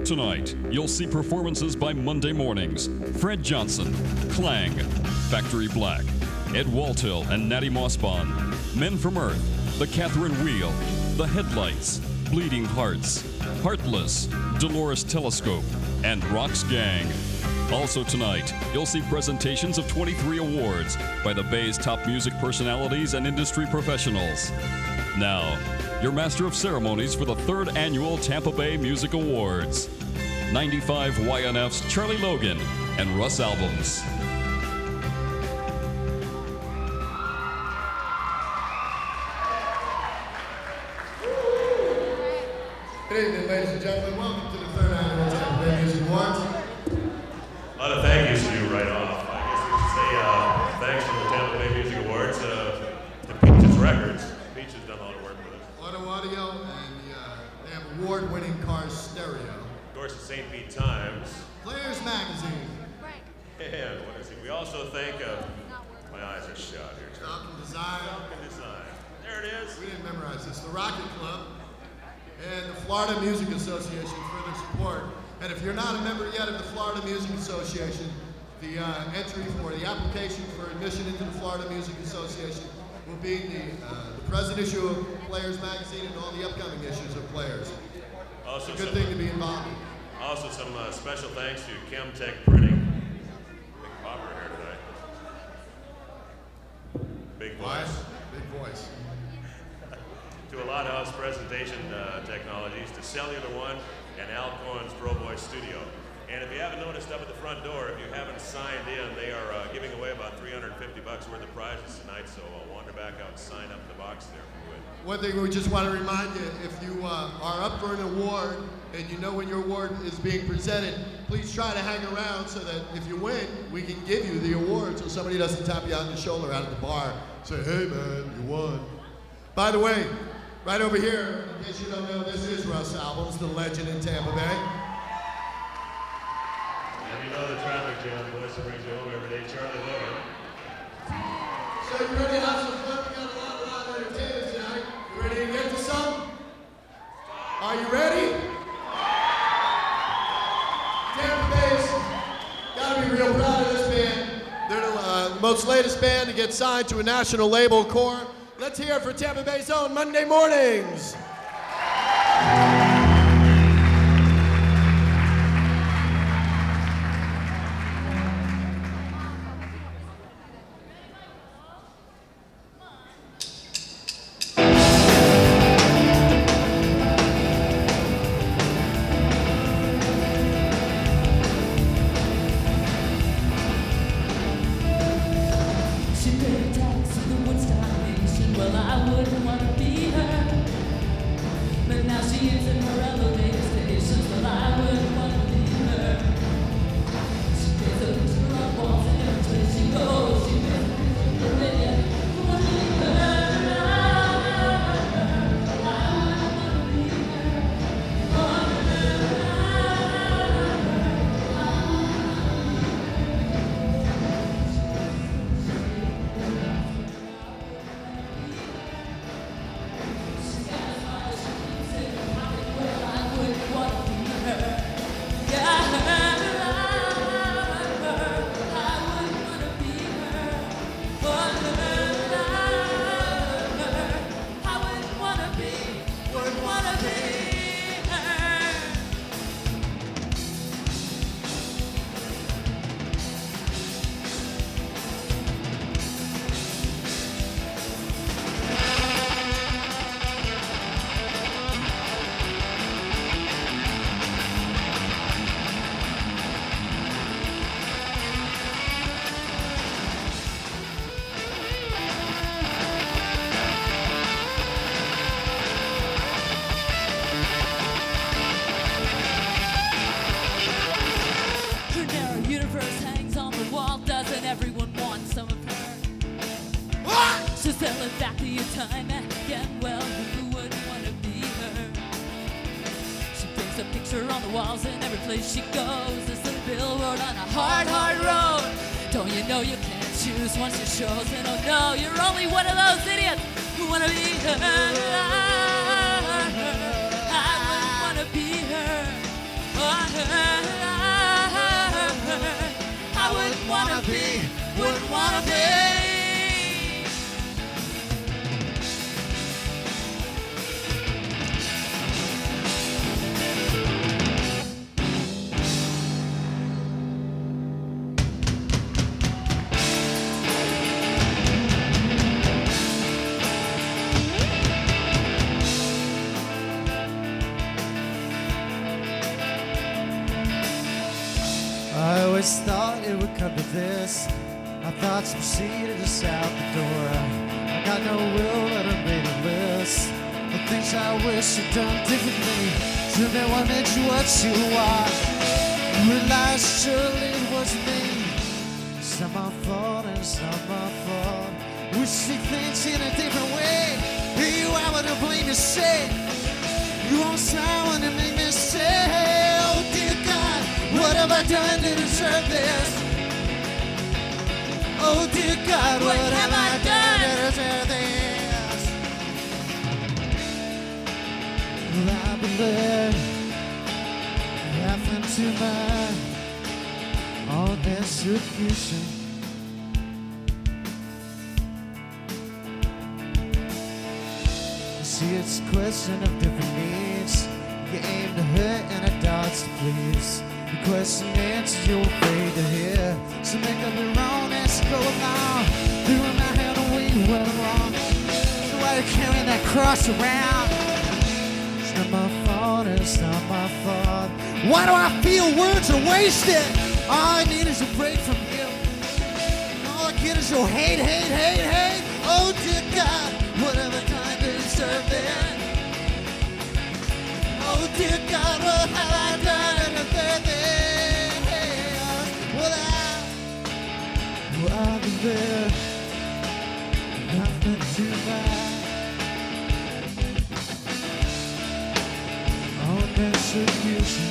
tonight, you'll see performances by Monday Mornings, Fred Johnson, Clang, Factory Black, Ed Waltill and Natty Mossbon, Men from Earth, The Catherine Wheel, The Headlights, Bleeding Hearts, Heartless, Dolores Telescope, and Rock's Gang. Also tonight, you'll see presentations of 23 awards by the Bay's top music personalities and industry professionals. Now, your master of ceremonies for the 3rd Annual Tampa Bay Music Awards, 95 YNF's Charlie Logan and Russ Albums. Good evening, ladies and gentlemen. Welcome to the 3rd Annual Tampa Bay Music Awards. A lot of thank yous to you right off. I guess we should say thanks to the Tampa Bay Music Awards to Peaches Records. Peaches done a lot of work with us. Audio, and they have award-winning Cars Stereo. Of course, the St. Pete Times. Players Magazine. And what is it? We also thank, my eyes are shot here. Falcon Design. Falcon Design. There it is. We didn't memorize this. The Rocket Club. And the Florida Music Association for their support. And if you're not a member yet of the Florida Music Association, the entry for the application for admission into the Florida Music Association will be in the present issue of Players Magazine and all the upcoming issues of Players. Also, it's a good thing to be involved in. Also, some special thanks to Chemtech Printing. Big popper here tonight. Big voice. Big voice. To a Loud House Presentation Technologies, to Cellular One, and Alcorn's Pro Voice Studio. And if you haven't noticed up at the front door, if you haven't signed in, they are giving away about $350 worth of prizes tonight, so wander back out and sign up in the box there if you would. One thing we just want to remind you, if you are up for an award and you know when your award is being presented, please try to hang around so that if you win, we can give you the award so somebody doesn't tap you on the shoulder out at the bar. Say, hey man, you won. By the way, right over here, in case you don't know, this is Russ Albums, the legend in Tampa Bay. And you know the traffic jam, voice that brings you home every day, Charlie Logan. So you ready to have some fun? We got a lot of live entertainment tonight. You ready to get to some? Are you ready? Tampa Bay's gotta be real proud of this band. They're the most latest band to get signed to a national label, Core. Let's hear it for Tampa Bay's own Monday Mornings. Once you're chosen, oh no, you're only one of those idiots who wanna be her. I wouldn't wanna be her. Oh, always thought it would come to this. My thoughts proceeded us out the door. I got no will, but I made a list of things I wish I'd done differently. Tell me what made you what you are. Realize surely it wasn't me. It's not my fault and it's not my fault. We see things in a different way. You are what to blame to say. You won't smile when you make me say, oh dear God, what have I done to deserve this? Oh dear God, what have I done to deserve this? Well, I believe laughing to my own execution. See, it's a question of different needs. You aim to hurt and I dodge to please. You question answers you're afraid to hear. So make up your own as you go along. Doing my hand away went wrong. So why you carrying that cross around? It's not my fault, it's not my fault. Why do I feel words are wasted? All I need is a break from you. All I get is your hate, hate, hate, hate. Oh dear God, whatever time to deserve that. Oh dear God, what have I done to deserve this? Well, I've been there, nothing too bad. Oh, retribution.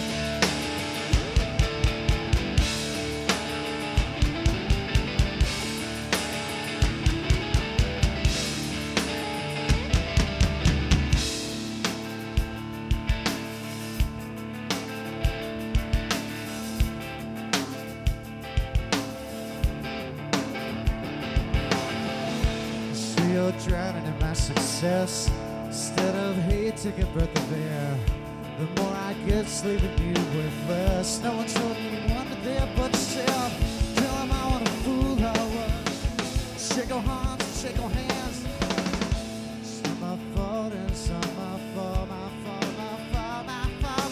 You're drowning in my success. Instead of hate, take a breath of air. The more I get, sleeping you with less. No one told me you wanted there but yourself. Tell him I want a fool I was. Shake our arms, shake our hands. It's not my fault, it's not my fault, my fault, my fault, my fault,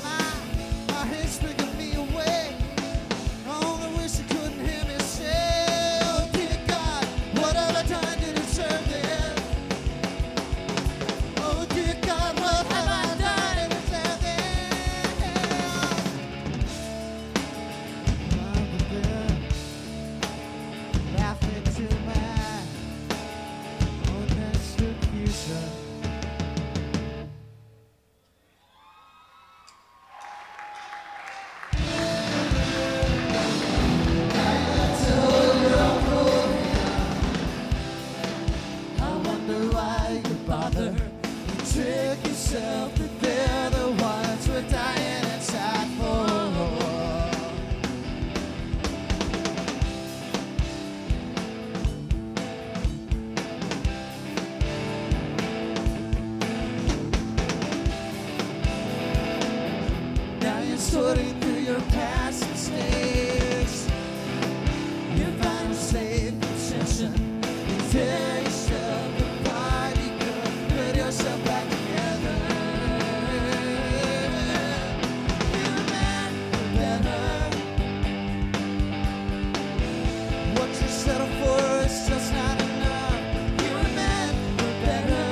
my hate's picking me away. I only wish you couldn't hear me say, oh dear God, what have I done to deserve this? Sorting through your past mistakes, you find a safe obsession. You tear yourself apart, you could put yourself back together. You're a man for better. What you settle for is just not enough. You're a man for better.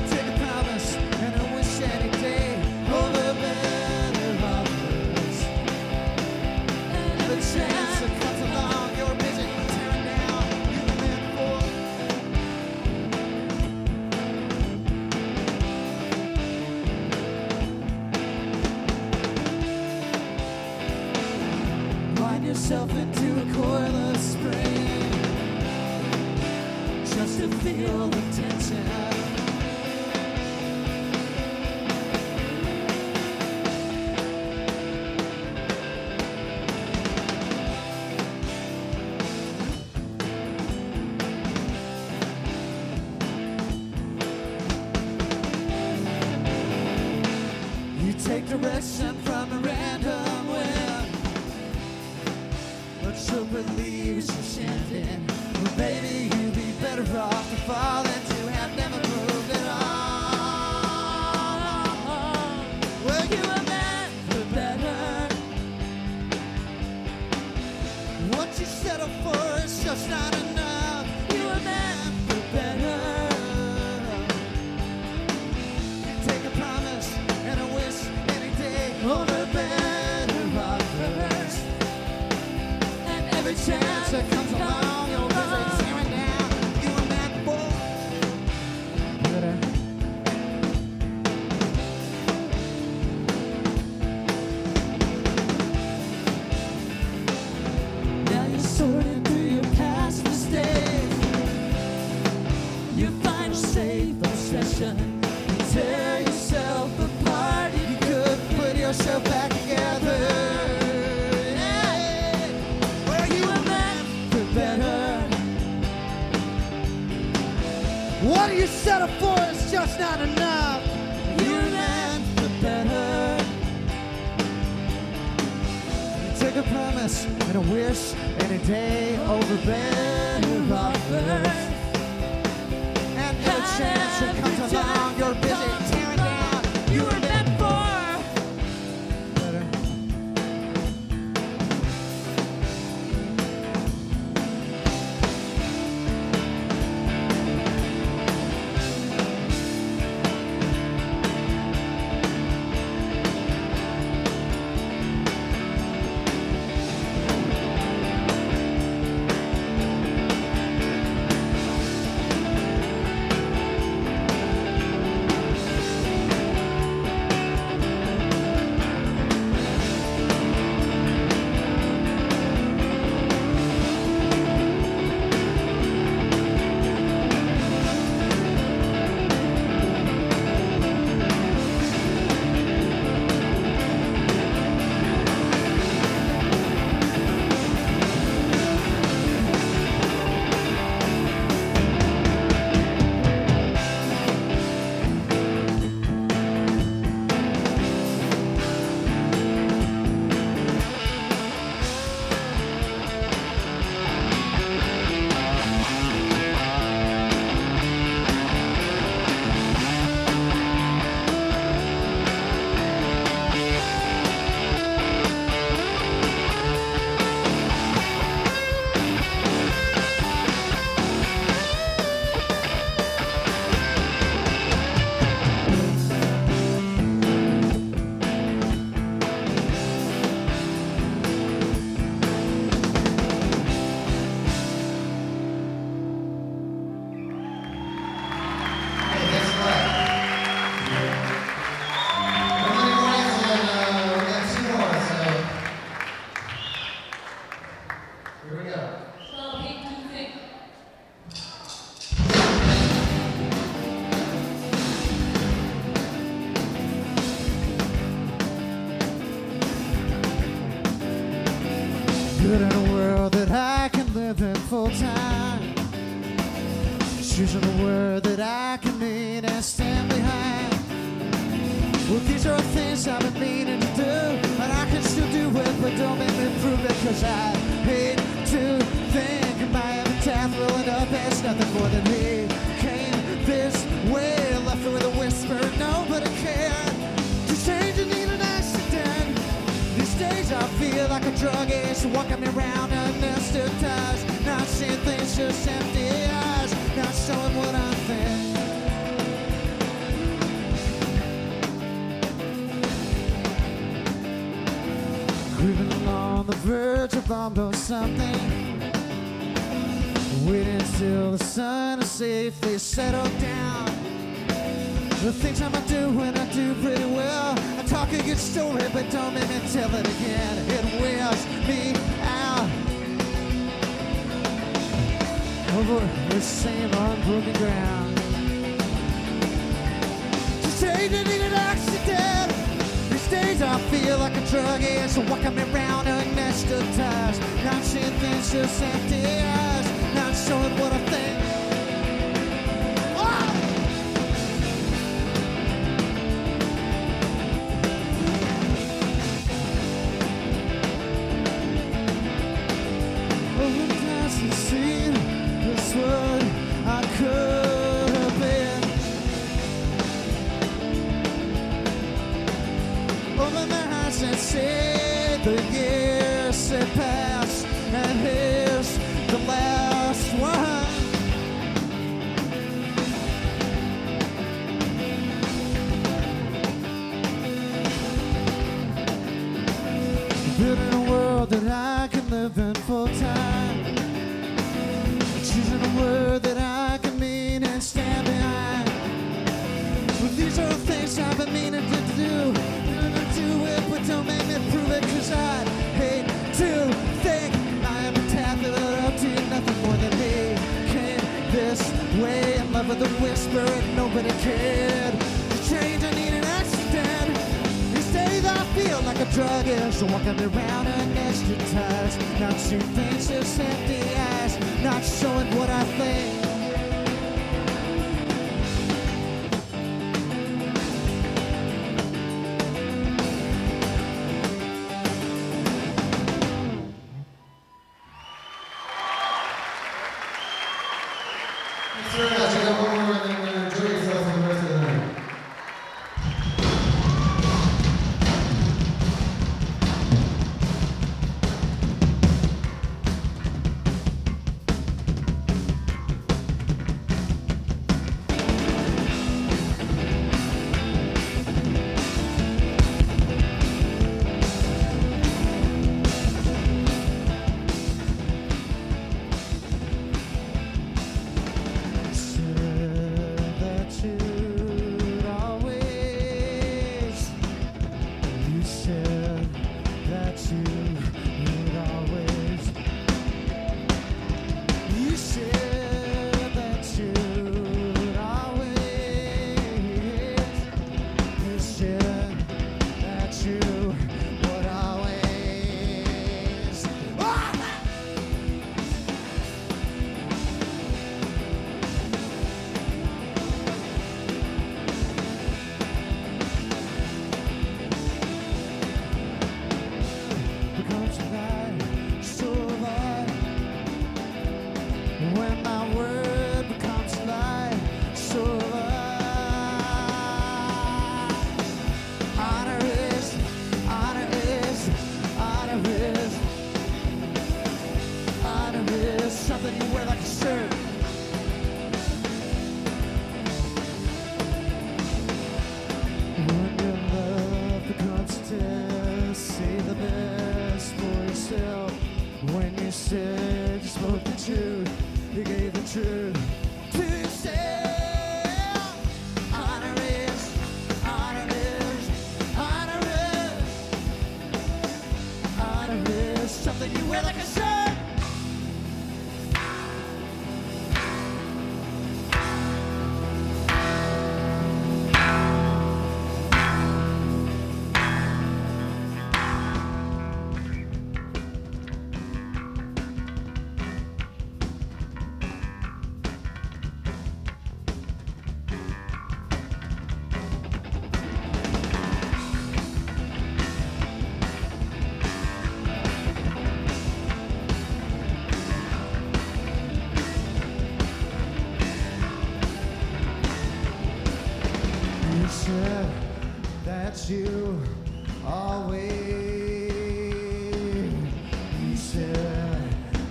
Take a promise and a wish any day. Chance that comes along, you're busy tearing down, you're the man for. Wind yourself into a coil of spring, just to feel the tension. Take direction from a random wind, but you'll believe it's your chanting. Well, baby, you'd be better off to fall than to have never moved at all. Well, you're a man for better. settle for is just not enough. You're meant for better. Take a promise and a wish and a day over better offers. And no chance that comes along, you're busy tearing down. You were meant for better. Good in a world that I can live in full time. Choosing a word that I can mean and stand behind. Well, these are things I've been meaning to do, and I can still do it, but don't make me prove it, cause I hate to think my epitaph rolling up as nothing more than he came this way, left with a whisper, nobody cared. To change and need an accident. These days I feel like a drug is walking me around anesthetized, not seeing things, just empty eyes, not showing what I think. Creeping along the verge of almost something, waiting till the sun is safely settled down. The things I'ma do when I do pretty well. I talk a good story, but don't make me tell it again. It wears me out. Over the same unbroken ground. Just say they need an accident. These days I feel like a drug is so walking me around anesthetized, not seeing things, just empty eyes, not showing what I think. See, this what I could have been. Open my eyes and see the years that pass, and here's the last one. Built in a world that I can live in full time. Choosing a word that I can mean and stand behind. Well, these are things I've been meaning to do. Gonna do it, but don't make me prove it, cause I hate to think I am a tap that up to nothing more than me. Came this way in love with a whisper and nobody cared. To change, I need an accident. These days I feel like a drug is walking around anesthetized, not seeing things, just empty eyes, not showing what I think. You said that you always. You said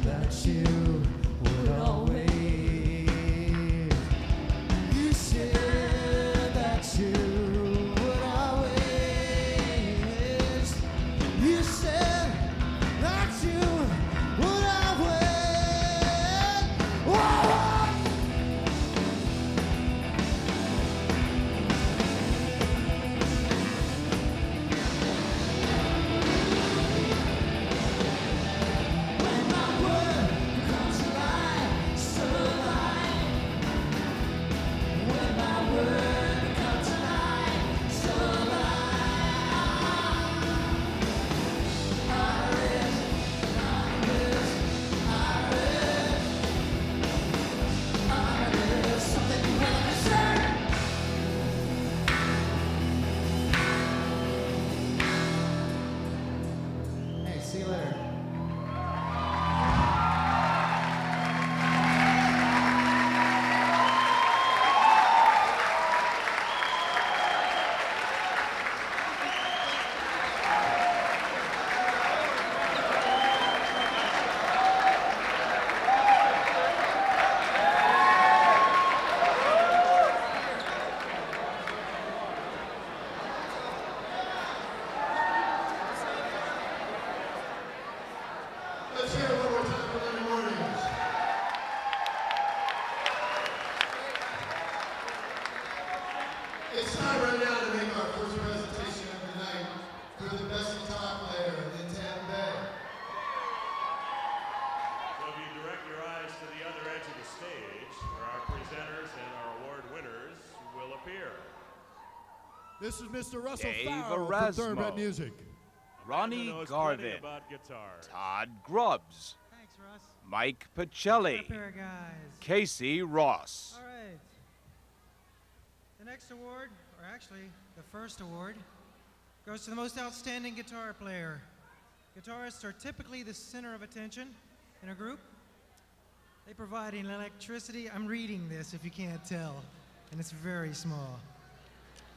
that you would always. You said that you would always. You said that you would always. Whoa! Hey, see you later. Let's hear it one more time for Monday mornings. It's time right now to make our first presentation of the night for the best guitar player in Tampa Bay. So if you direct your eyes to the other edge of the stage, where our presenters and our award winners will appear. This is Mr. Russell Dave Farrell from Erasmo. Thoroughbred Music. Ronnie Knows plenty Garvin, about guitar. Todd Grubbs, Thanks, Russ. Mike What a Pacelli, pair of guys. Casey Ross. All right. The next award, or actually the first award, goes to the most outstanding guitar player. Guitarists are typically the center of attention in a group. They provide an electricity. I'm reading this if you can't tell, and it's very small.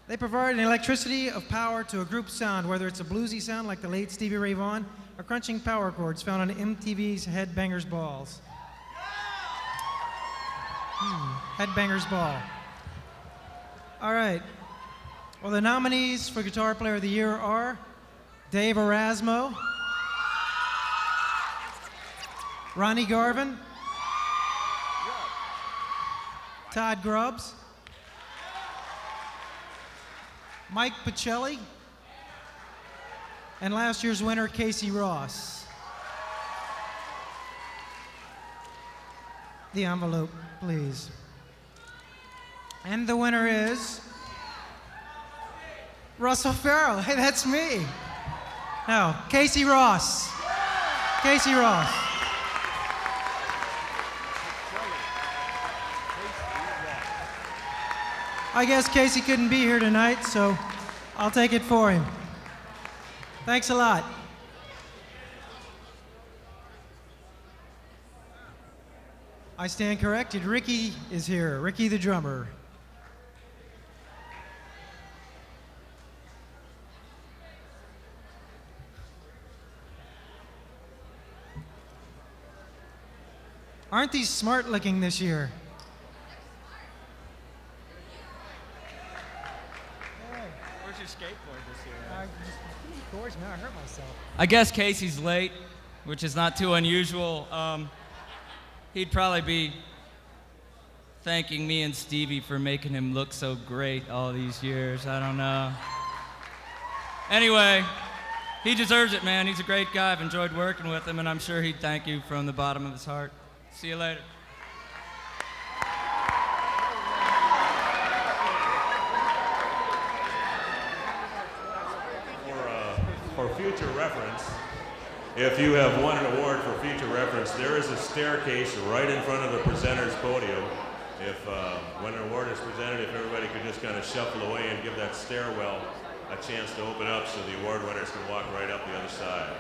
They provide an electricity of power to a group sound, whether it's a bluesy sound like the late Stevie Ray Vaughan, or crunching power chords found on MTV's Headbangers Balls. Headbangers Ball. All right. Well, the nominees for Guitar Player of the Year are Dave Erasmo, Ronnie Garvin, Todd Grubbs, Mike Pacelli, and last year's winner, Casey Ross. The envelope, please. And the winner is Russell Farrell. Hey, that's me. No, Casey Ross. Casey Ross. I guess Casey couldn't be here tonight, so I'll take it for him. Thanks a lot. I stand corrected. Ricky is here. Ricky the drummer. Aren't these smart looking this year? Where's your skateboard this year? Of course, man, I hurt myself. I guess Casey's late, which is not too unusual. He'd probably be thanking me and Stevie for making him look so great all these years. I don't know. Anyway, he deserves it, man. He's a great guy. I've enjoyed working with him, and I'm sure he'd thank you from the bottom of his heart. See you later. For future reference, if you have won an award for future reference, there is a staircase right in front of the presenter's podium. If when an award is presented, if everybody could just kind of shuffle away and give that stairwell a chance to open up so the award winners can walk right up the other side.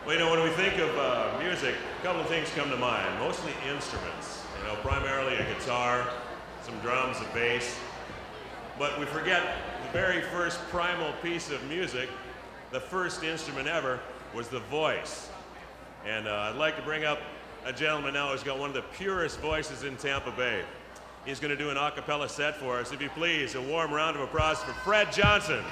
Well, you know, when we think of music, a couple of things come to mind, mostly instruments. You know, primarily a guitar, some drums, a bass. But we forget the very first primal piece of music, the first instrument ever, was the voice. And I'd like to bring up a gentleman now who's got one of the purest voices in Tampa Bay. He's going to do an a cappella set for us. If you please, a warm round of applause for Fred Johnson.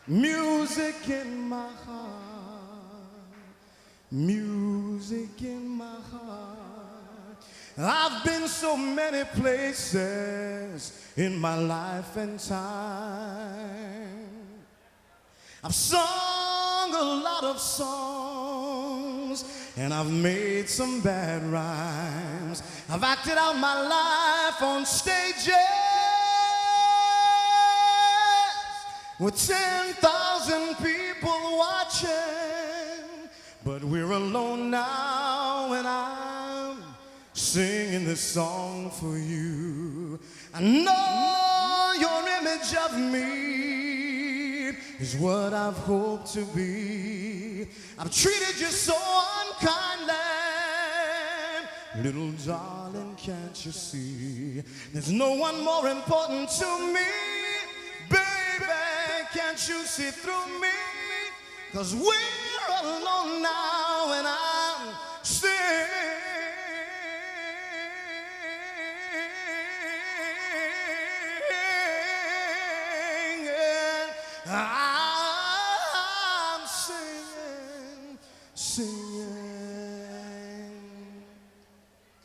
Music in my heart, music in my heart. I've been so many places in my life and time. I've sung a lot of songs and I've made some bad rhymes. I've acted out my life on stages with 10,000 people watching, but we're alone now and I'm singing this song for you. I know your image of me is what I've hoped to be. I've treated you so unkindly, little darling, can't you see? There's no one more important to me, baby. Can't you see through me? 'Cause we're alone now and I'm singing. I'm singing.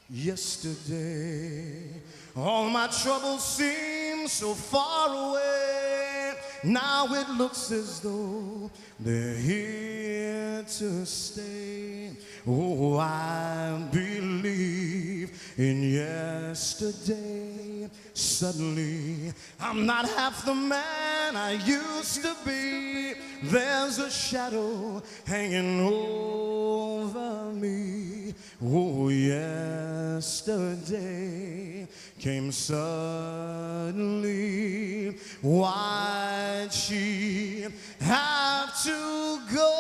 Yesterday, all my troubles seem so far away. Now it looks as though they're here to stay. Oh, I believe in yesterday. Suddenly, I'm not half the man I used to be. There's a shadow hanging over me. Oh, yesterday came suddenly. Why'd she have to go?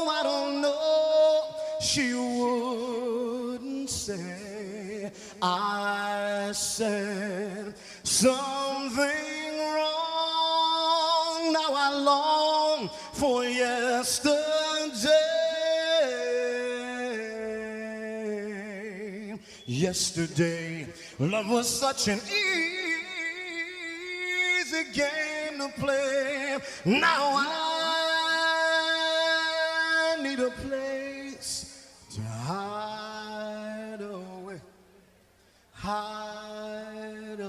I don't know. She wouldn't say. I said something wrong. Now I long for yesterday. Yesterday, love was such an easy game to play. Now I need a place to hide away. Hide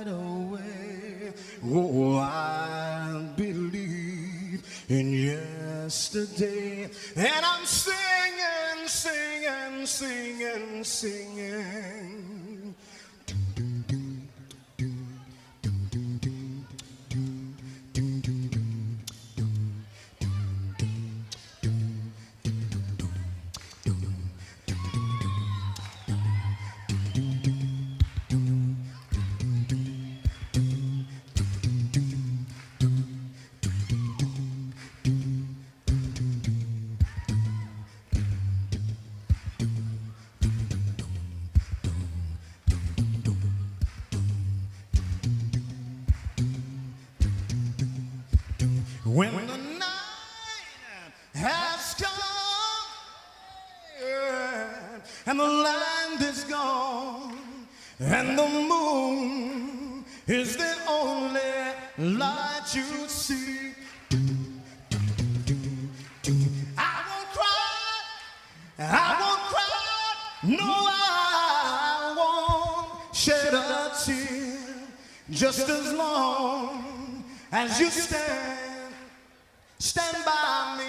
away. Oh, I believe in yesterday. And I'm singing, singing, singing, singing. When the night has come and the land is gone and the moon is the only light you see, I won't cry, no, I won't shed a tear, just as long as you stand by me.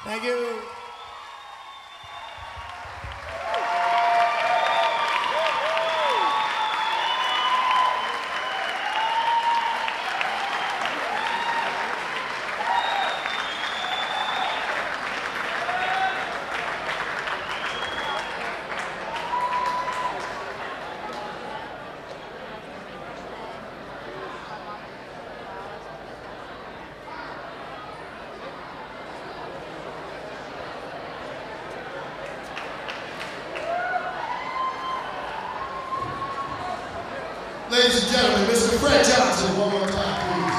Thank you. Ladies and gentlemen, Mr. Fred Johnson, one more time, please.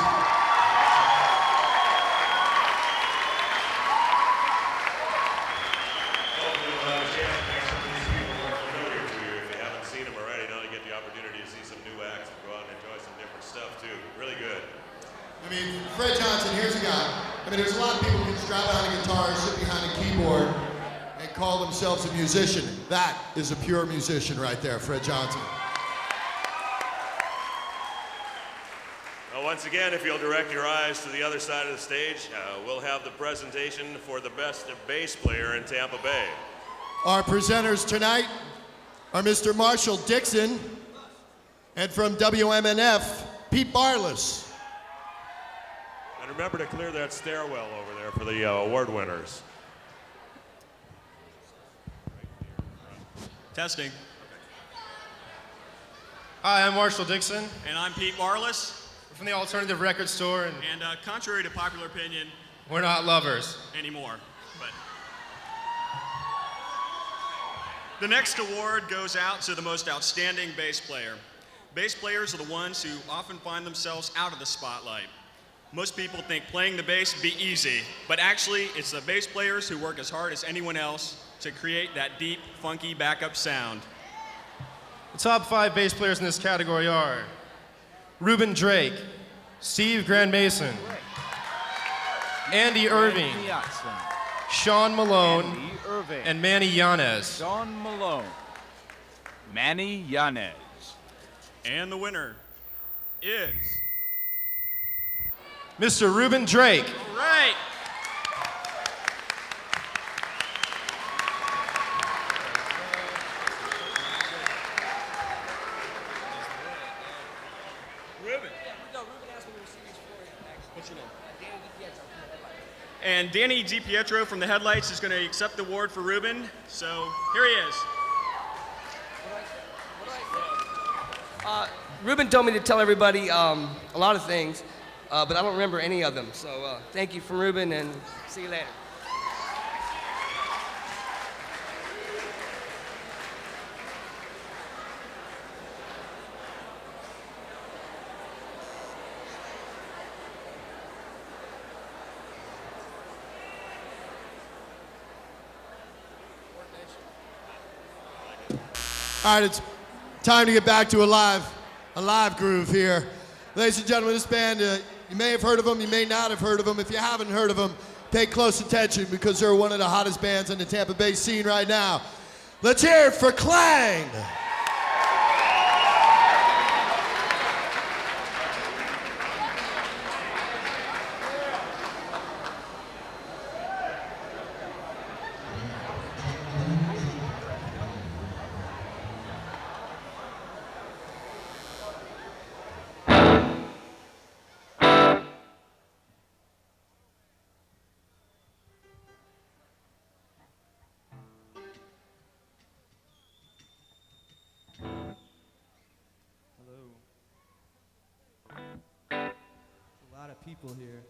call themselves a musician. That is a pure musician right there, Fred Johnson. Well, once again, if you'll direct your eyes to the other side of the stage, we'll have the presentation for the best bass player in Tampa Bay. Our presenters tonight are Mr. Marshall Dixon and from WMNF, Pete Barless. And remember to clear that stairwell over there for the award winners. Testing. Hi, I'm Marshall Dixon. And I'm Pete Barless. We're from the Alternative Record Store, and Contrary to popular opinion, we're not lovers. anymore. But the next award goes out to the most outstanding bass player. Bass players are the ones who often find themselves out of the spotlight. Most people think playing the bass be easy, but actually it's the bass players who work as hard as anyone else to create that deep, funky backup sound. The top 5 bass players in this category are Ruben Drake, Steve Grand Mason, Andy Irving, Sean Malone, Andy Irving, and Manny Yanez. Sean Malone, Manny Yanez. And the winner is... Mr. Ruben Drake. All right. And Danny DiPietro from the Headlights is going to accept the award for Ruben. So here he is. Ruben told me to tell everybody a lot of things, but I don't remember any of them. So thank you from Ruben, and see you later. All right, it's time to get back to a live groove here. Ladies and gentlemen, this band, you may have heard of them, you may not have heard of them. If you haven't heard of them, pay close attention because they're one of the hottest bands on the Tampa Bay scene right now. Let's hear it for Clang! A lot of people here.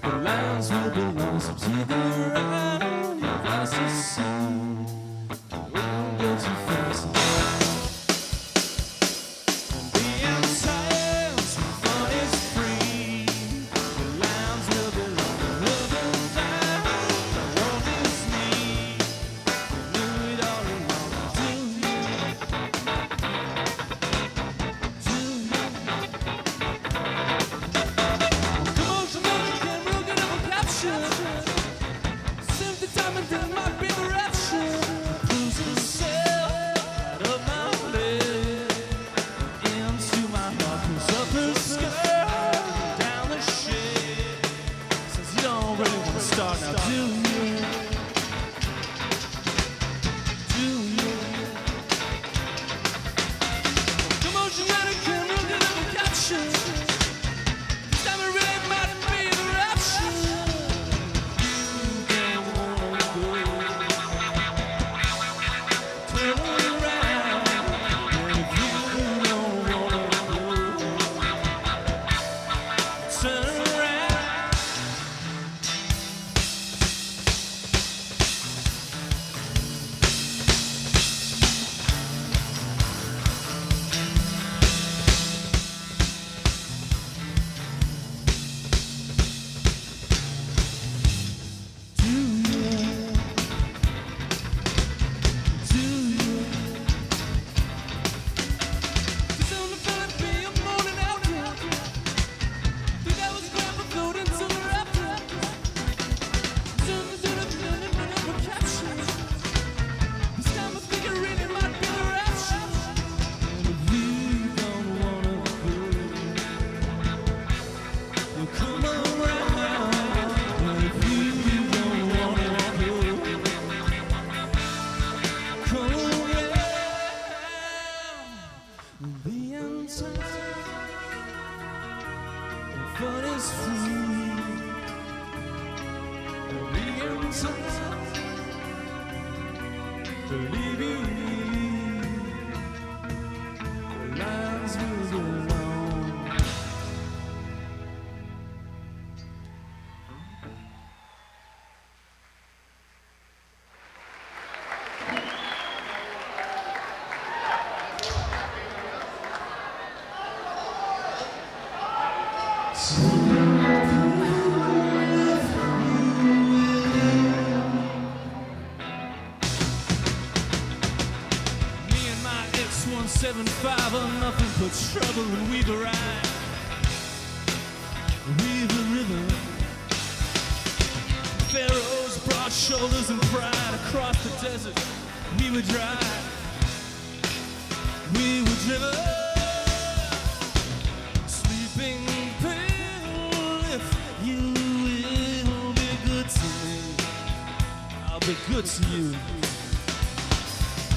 The lines will be lonesome to the right. Your voice is sing. We'll go too fast. And being silent, fun is free. The lines will be longer, looking down. The world is me. You knew it all along. Do you? Start now, do you? Do you? Commotion and a camera that never captured. This time it really might be the rapture. You don't wanna go. Turn around. And if you don't wanna go, turn around. Believe you, the lines will go long. Me and my X175 are nothing but trouble, and we ride River River. Pharaoh's broad shoulders and pride across the desert. We would drive, we were driven. Sleeping pill, if you will be good to me, I'll be good to you.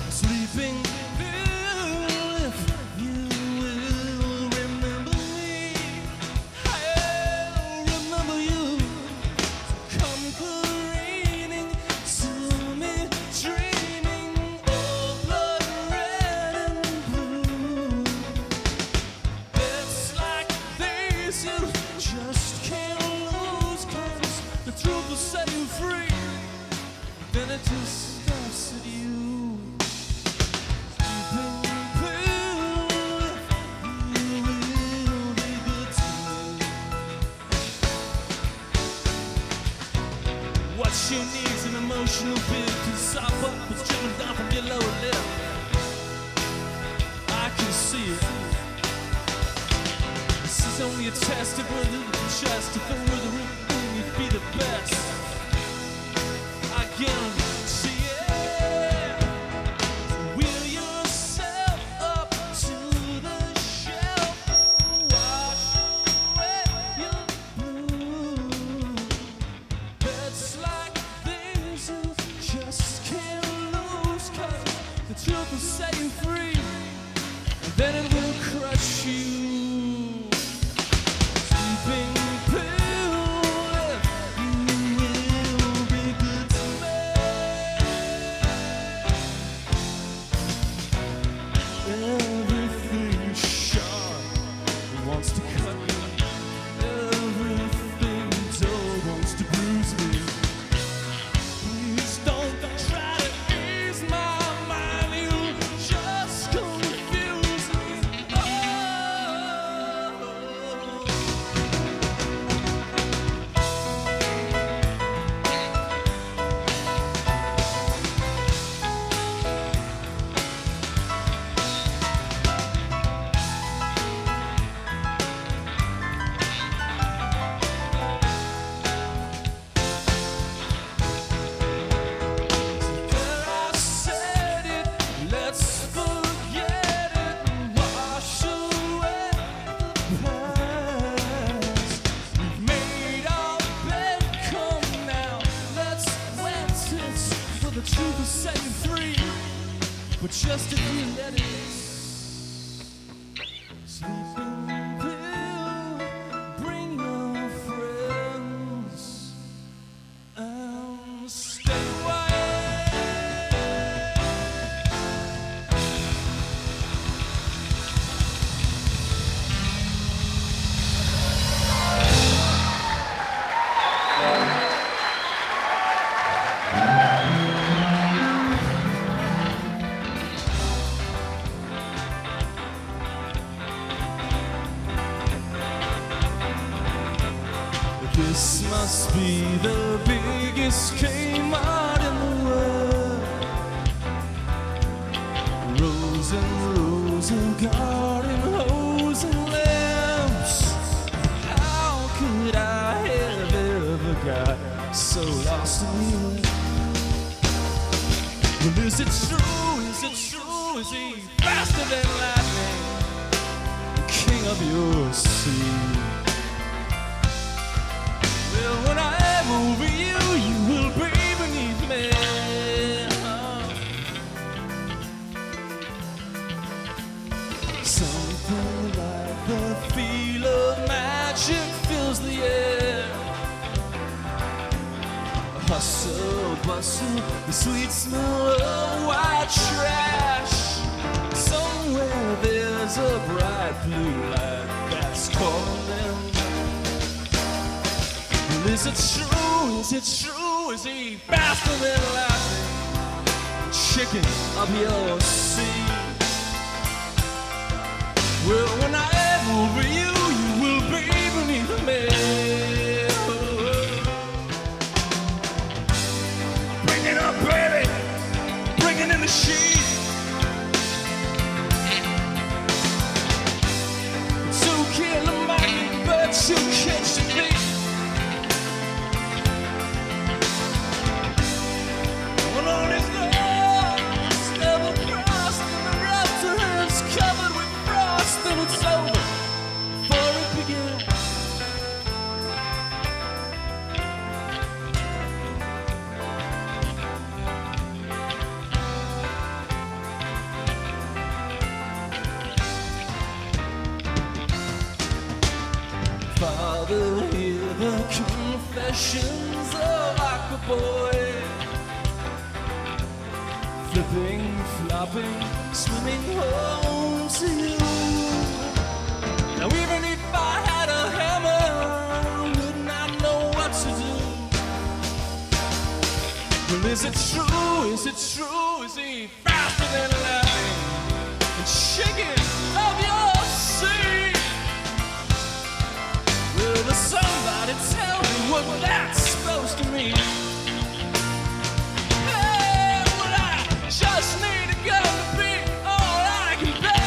Sleeping pill, if you will remember me, I'll remember you. Come careening to me, dreaming of blood red and blue. It's like this, you just can't lose, 'cause the truth will set you free. Then it just stops at you. Sleeping pill, you will be good to me. What you need is an emotional bid to sop up what's driven down from your lower lip. I can see it. This is only a test of whether you can trust, if and whether you'd be the best. I guarantee it. Wheel yourself up to the shelf, wash away your blue. It's like this, you just can't lose, 'cause the truth will set you free, and then it will crush you. Sleeping pill, you will be good to me. Everything sharp wants to cut me. Everything dull wants to bruise me. Please don't try to ease my mind, you just confuse me. Oh. There I said it, let's forget it and wash away the past. We've made our bed, come now, let's wet it, for the truth will set you free, but just if you let it. Sleeping pill, bring your friends and stay away. This must be the biggest Kmart in the world. Rows and rows of garden hose and lamps. How could I have ever got so lost in you? Well, is it true? Is it true? Is he faster than lightning? King of your sea. Well, when I am over you, you will be beneath me. Something like the feel of magic fills the air. A hustle bustle, the sweet smell of white trash. Somewhere there's a bright blue light that's calling. Well, is it true? Is it true? Is he faster than lightning? Chicken up your sea. Well, when I am over you, you will be beneath me. Bring it up, baby. Bring it in the sheet. To kill a mockingbird, to catch the thief. When all is lost, never crossed, and the road turns covered with frost, then it's over before it began. Father, hear the confessions of a boy. Flipping, flopping, swimming home to you. Now even if I had a hammer, I would not know what to do. Well, is it true? Is it true? Is he faster than lightning and shaking of your sea? Will somebody tell me what that's supposed to mean? Just need to go to be all I can bear.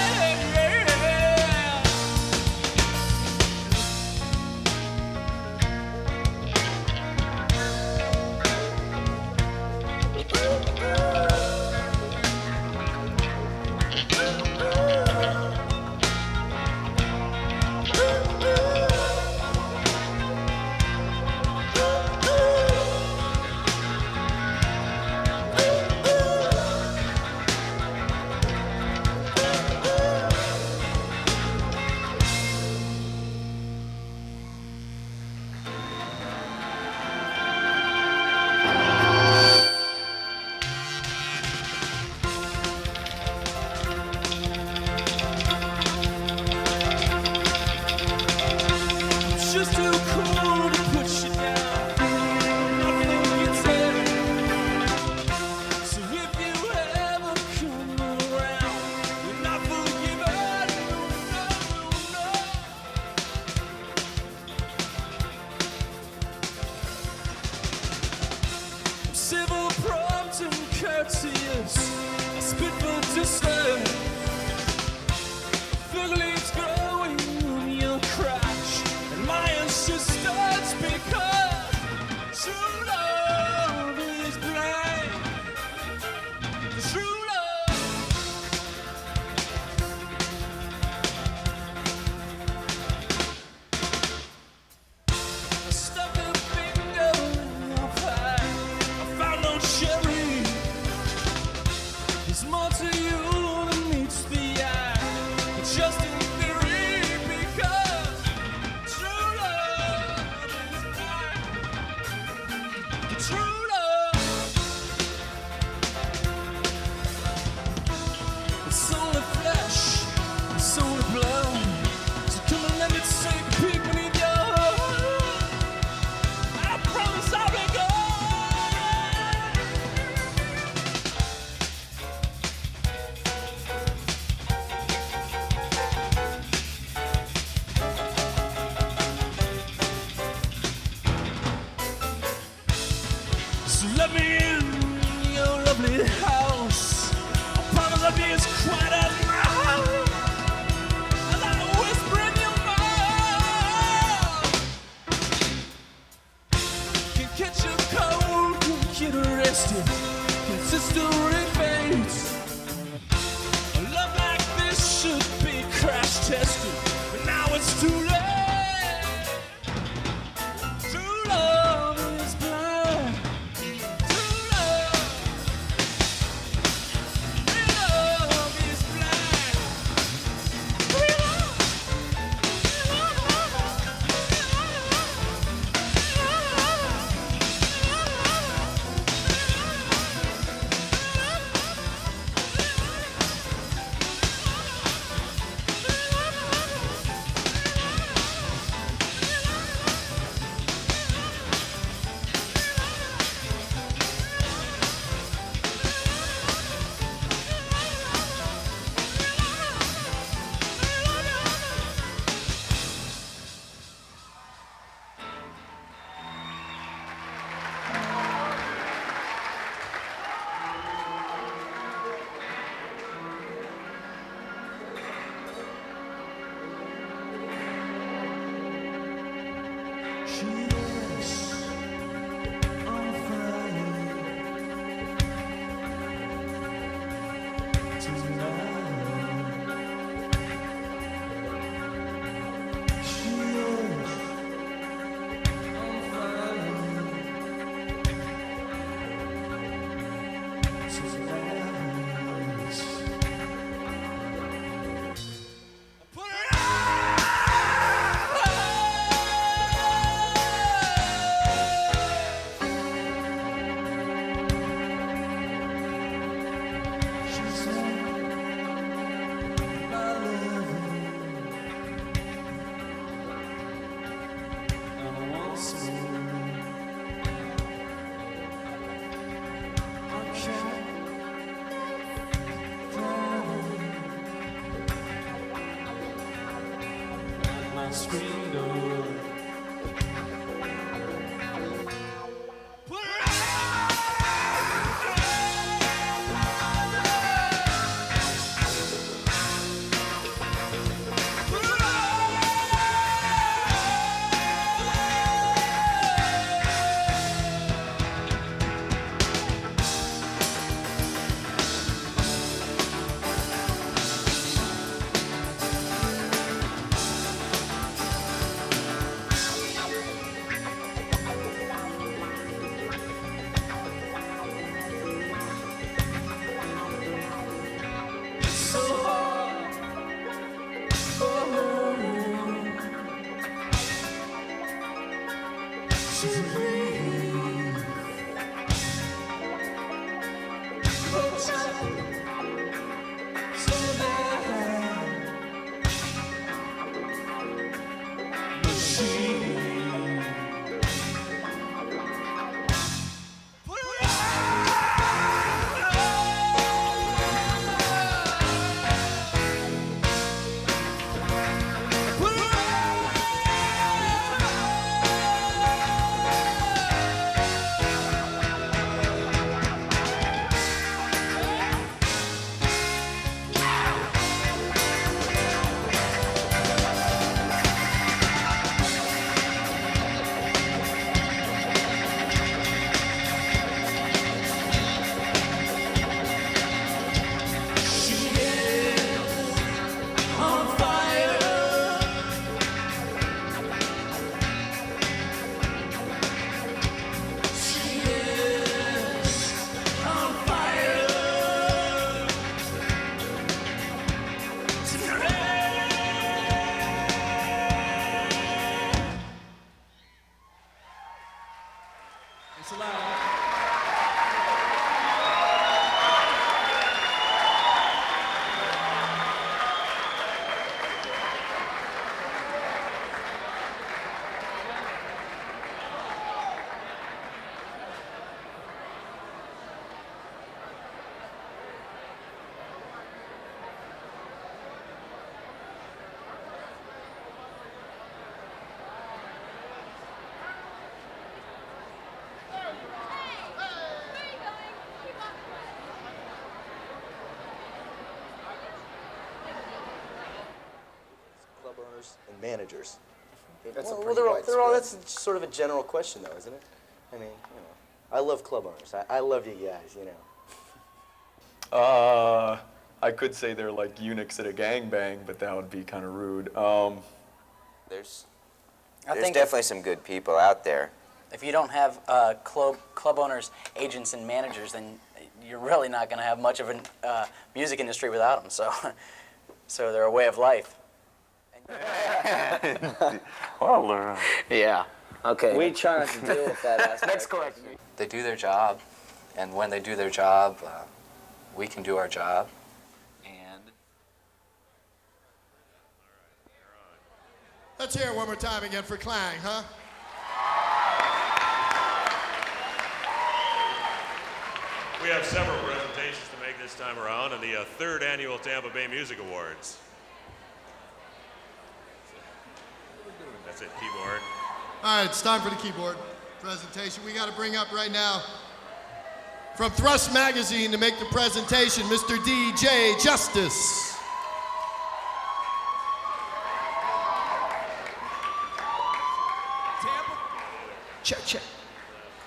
Civil, prompt and courteous, spit for distance. Fig leaves growing on your crotch, and my insistence because true love is blind. True love. Stuck a finger in your pie. Cherry, there's more to you than meets the eye. But just in theory, because true love is blind. True love, it's only flesh, it's only blood. So come and let me take a peek beneath your hood. I promise I'll be good. So let me in your lovely house. I promise I'll be as quiet as my house, as I whisper in your mouth. Can catch a cold, can get arrested, can sister fades. A love like this should be crash tested, but now it's too late. True love is blind. True love is blind. screen door. And managers. That's a well, pretty they're all, widespread. that's sort of a general question, though, isn't it? I mean, you know, I love club owners. I love you guys, you know. I could say they're like eunuchs at a gangbang, but that would be kind of rude. There's think definitely some good people out there. If you don't have club owners, agents, and managers, then you're really not going to have much of a music industry without them. So they're a way of life. Well, yeah. Okay. We try not to deal with that aspect. Next question. They do their job, and when they do their job, we can do our job. And Let's hear it one more time again for Clang, huh? We have several presentations to make this time around in the third annual Tampa Bay Music Awards. That's it, keyboard. All right, it's time for the keyboard presentation. We got to bring up right now, from Thrust Magazine to make the presentation, Mr. DJ Justice. Check.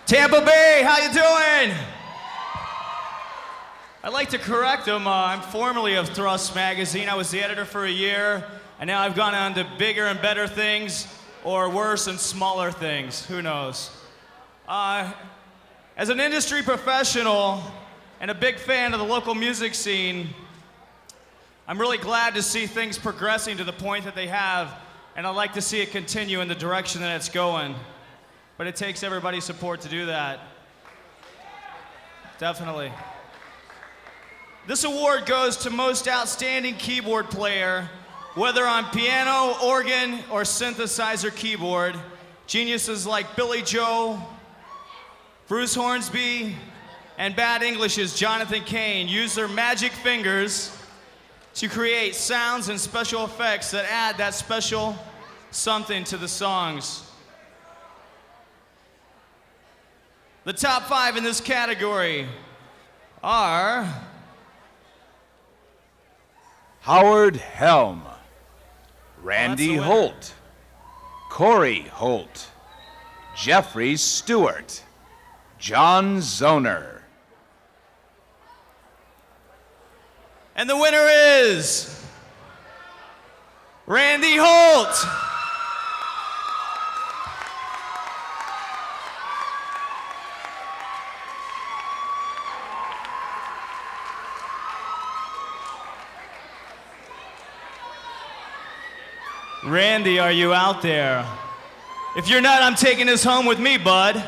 Tampa Bay, how you doing? I'd like to correct them. I'm formerly of Thrust Magazine. I was the editor for a year, and now I've gone on to bigger and better things, or worse and smaller things. Who knows? As an industry professional and a big fan of the local music scene, I'm really glad to see things progressing to the point that they have, and I'd like to see it continue in the direction that it's going. But it takes everybody's support to do that. Definitely. This award goes to Most Outstanding Keyboard Player, whether on piano, organ, or synthesizer keyboard. Geniuses like Billy Joe, Bruce Hornsby, and Bad English's Jonathan Cain use their magic fingers to create sounds and special effects that add that special something to the songs. The top 5 in this category are Howard Helm, Randy winner. Holt, Corey Holt, Jeffrey Stewart, John Zoner. And the winner is Randy Holt. Randy, are you out there? If you're not, I'm taking this home with me, bud.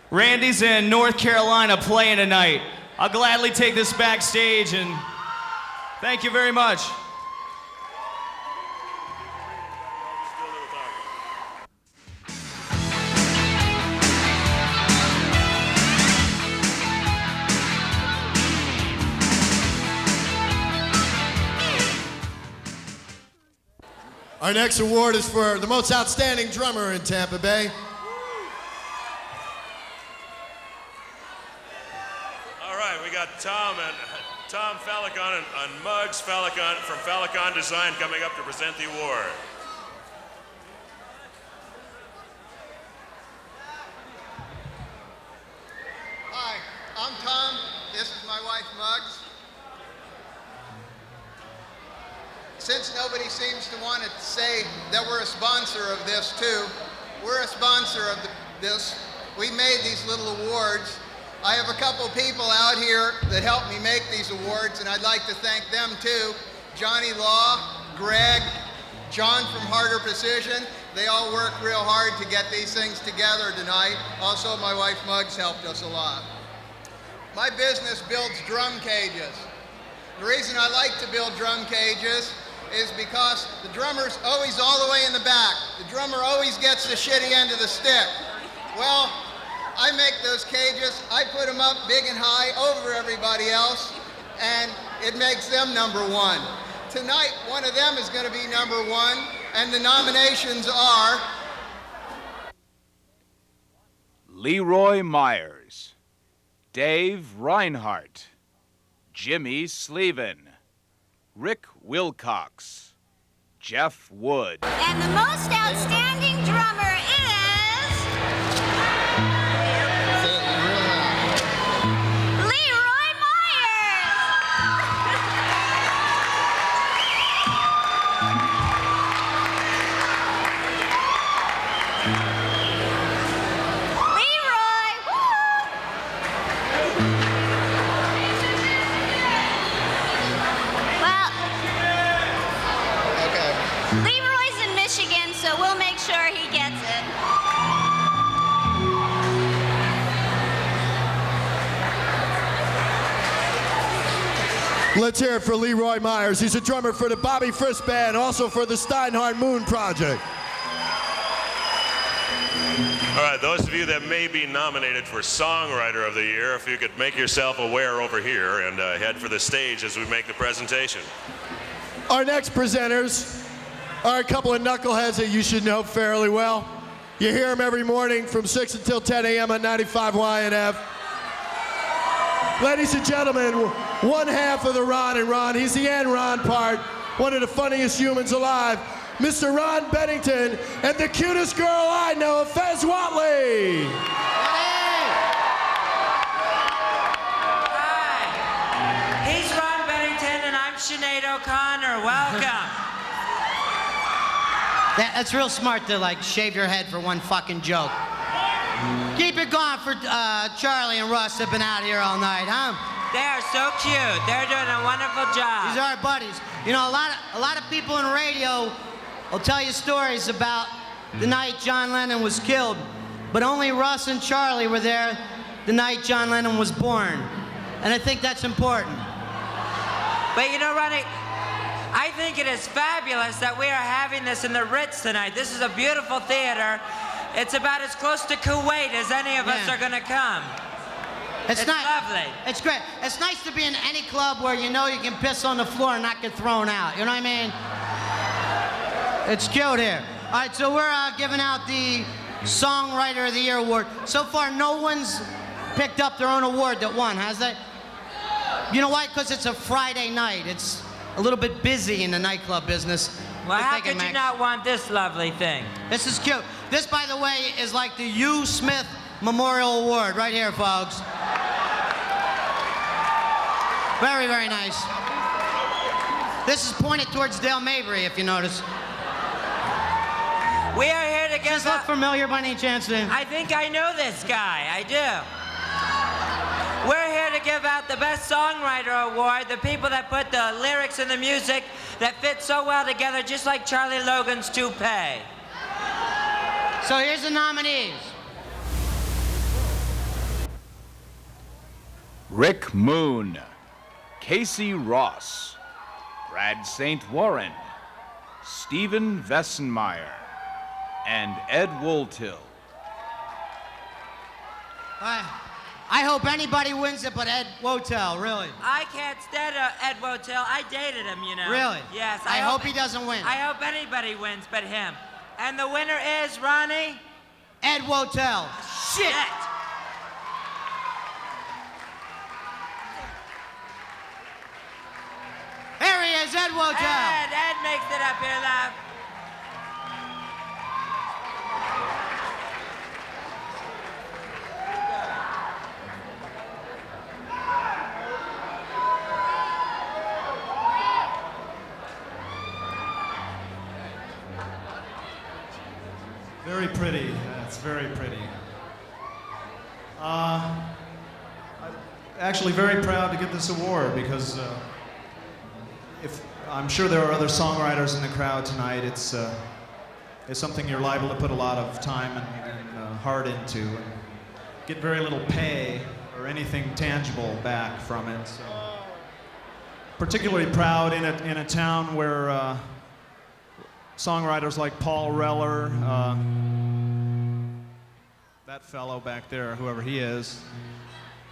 Randy's in North Carolina playing tonight. I'll gladly take this backstage, and thank you very much. Our next award is for the most outstanding drummer in Tampa Bay. All right, we got Tom Falicon and Muggs Falicon from Falicon Design coming up to present the award. Hi, I'm Tom. This is my wife, Muggs. Since nobody seems to want to say that we're a sponsor of this too, we're a sponsor of this. We made these little awards. I have a couple people out here that helped me make these awards, and I'd like to thank them too. Johnny Law, Greg, John from Harder Precision. They all worked real hard to get these things together tonight. Also, my wife Muggs helped us a lot. My business builds drum cages. The reason I like to build drum cages is because the drummer's always all the way in the back. The drummer always gets the shitty end of the stick. Well, I make those cages, I put them up big and high over everybody else, and it makes them number one. Tonight, one of them is going to be number one, and the nominations are Leroy Myers, Dave Reinhardt, Jimmy Sleven, Rick Wilcox, Jeff Wood. And the most outstanding drummer is Leroy Myers. Leroy, well, Leroy's in Michigan, so we'll make sure he gets it. Let's hear it for Leroy Myers. He's a drummer for the Bobby Frisk Band, also for the Steinhardt Moon Project. All right, those of you that may be nominated for Songwriter of the Year, if you could make yourself aware over here and head for the stage as we make the presentation. Our next presenters are a couple of knuckleheads that you should know fairly well. You hear them every morning from 6 until 10 a.m. on 95 YNF. Ladies and gentlemen, one half of the Ron and Ron. He's the Ron part, one of the funniest humans alive. Mr. Ron Bennington and the cutest girl I know, Fez Watley. Hi, he's Ron Bennington and I'm Sinead O'Connor. Welcome. That's real smart to like shave your head for one fucking joke. Keep it going for Charlie and Russ have been out here all night, huh? They are so cute. They're doing a wonderful job. These are our buddies. You know, a lot of people in radio will tell you stories about the night John Lennon was killed, but only Russ and Charlie were there the night John Lennon was born. And I think that's important. But you know, Ronnie, I think it is fabulous that we are having this in the Ritz tonight. This is a beautiful theater. It's about as close to Kuwait as any of us are going to come. It's nice. Lovely. It's great. It's nice to be in any club where you know you can piss on the floor and not get thrown out. You know what I mean? It's cute here. All right, so we're giving out the Songwriter of the Year award. So far, no one's picked up their own award that won, has they? You know why? Because it's a Friday night. It's a little bit busy in the nightclub business. Well, how could you not want this lovely thing? This is cute. This, by the way, is like the U. Smith Memorial Award right here, folks. Very, very nice. This is pointed towards Dale Mabry, if you notice. We are here to give Does this look familiar by any chance, then? I think I know this guy. I do. We're here to give out the Best Songwriter Award, the people that put the lyrics and the music that fit so well together, just like Charlie Logan's toupee. So here's the nominees. Rick Moon, Casey Ross, Brad St. Warren, Stephen Vessenmeyer, and Ed Woltill. I hope anybody wins it but Ed Wotel, really. I can't stand Ed Wotel. I dated him, you know. Really? Yes. I hope he doesn't win. I hope anybody wins but him. And the winner is, Ronnie? Ed Wotel. Shit! Here he is, Ed Wotel. Ed makes it up here, love. Very pretty. It's very pretty. I'm actually very proud to get this award because if I'm sure there are other songwriters in the crowd tonight. It's something you're liable to put a lot of time and heart into, and get very little pay or anything tangible back from it. So, particularly proud in a town where songwriters like Paul Reller, that fellow back there, whoever he is,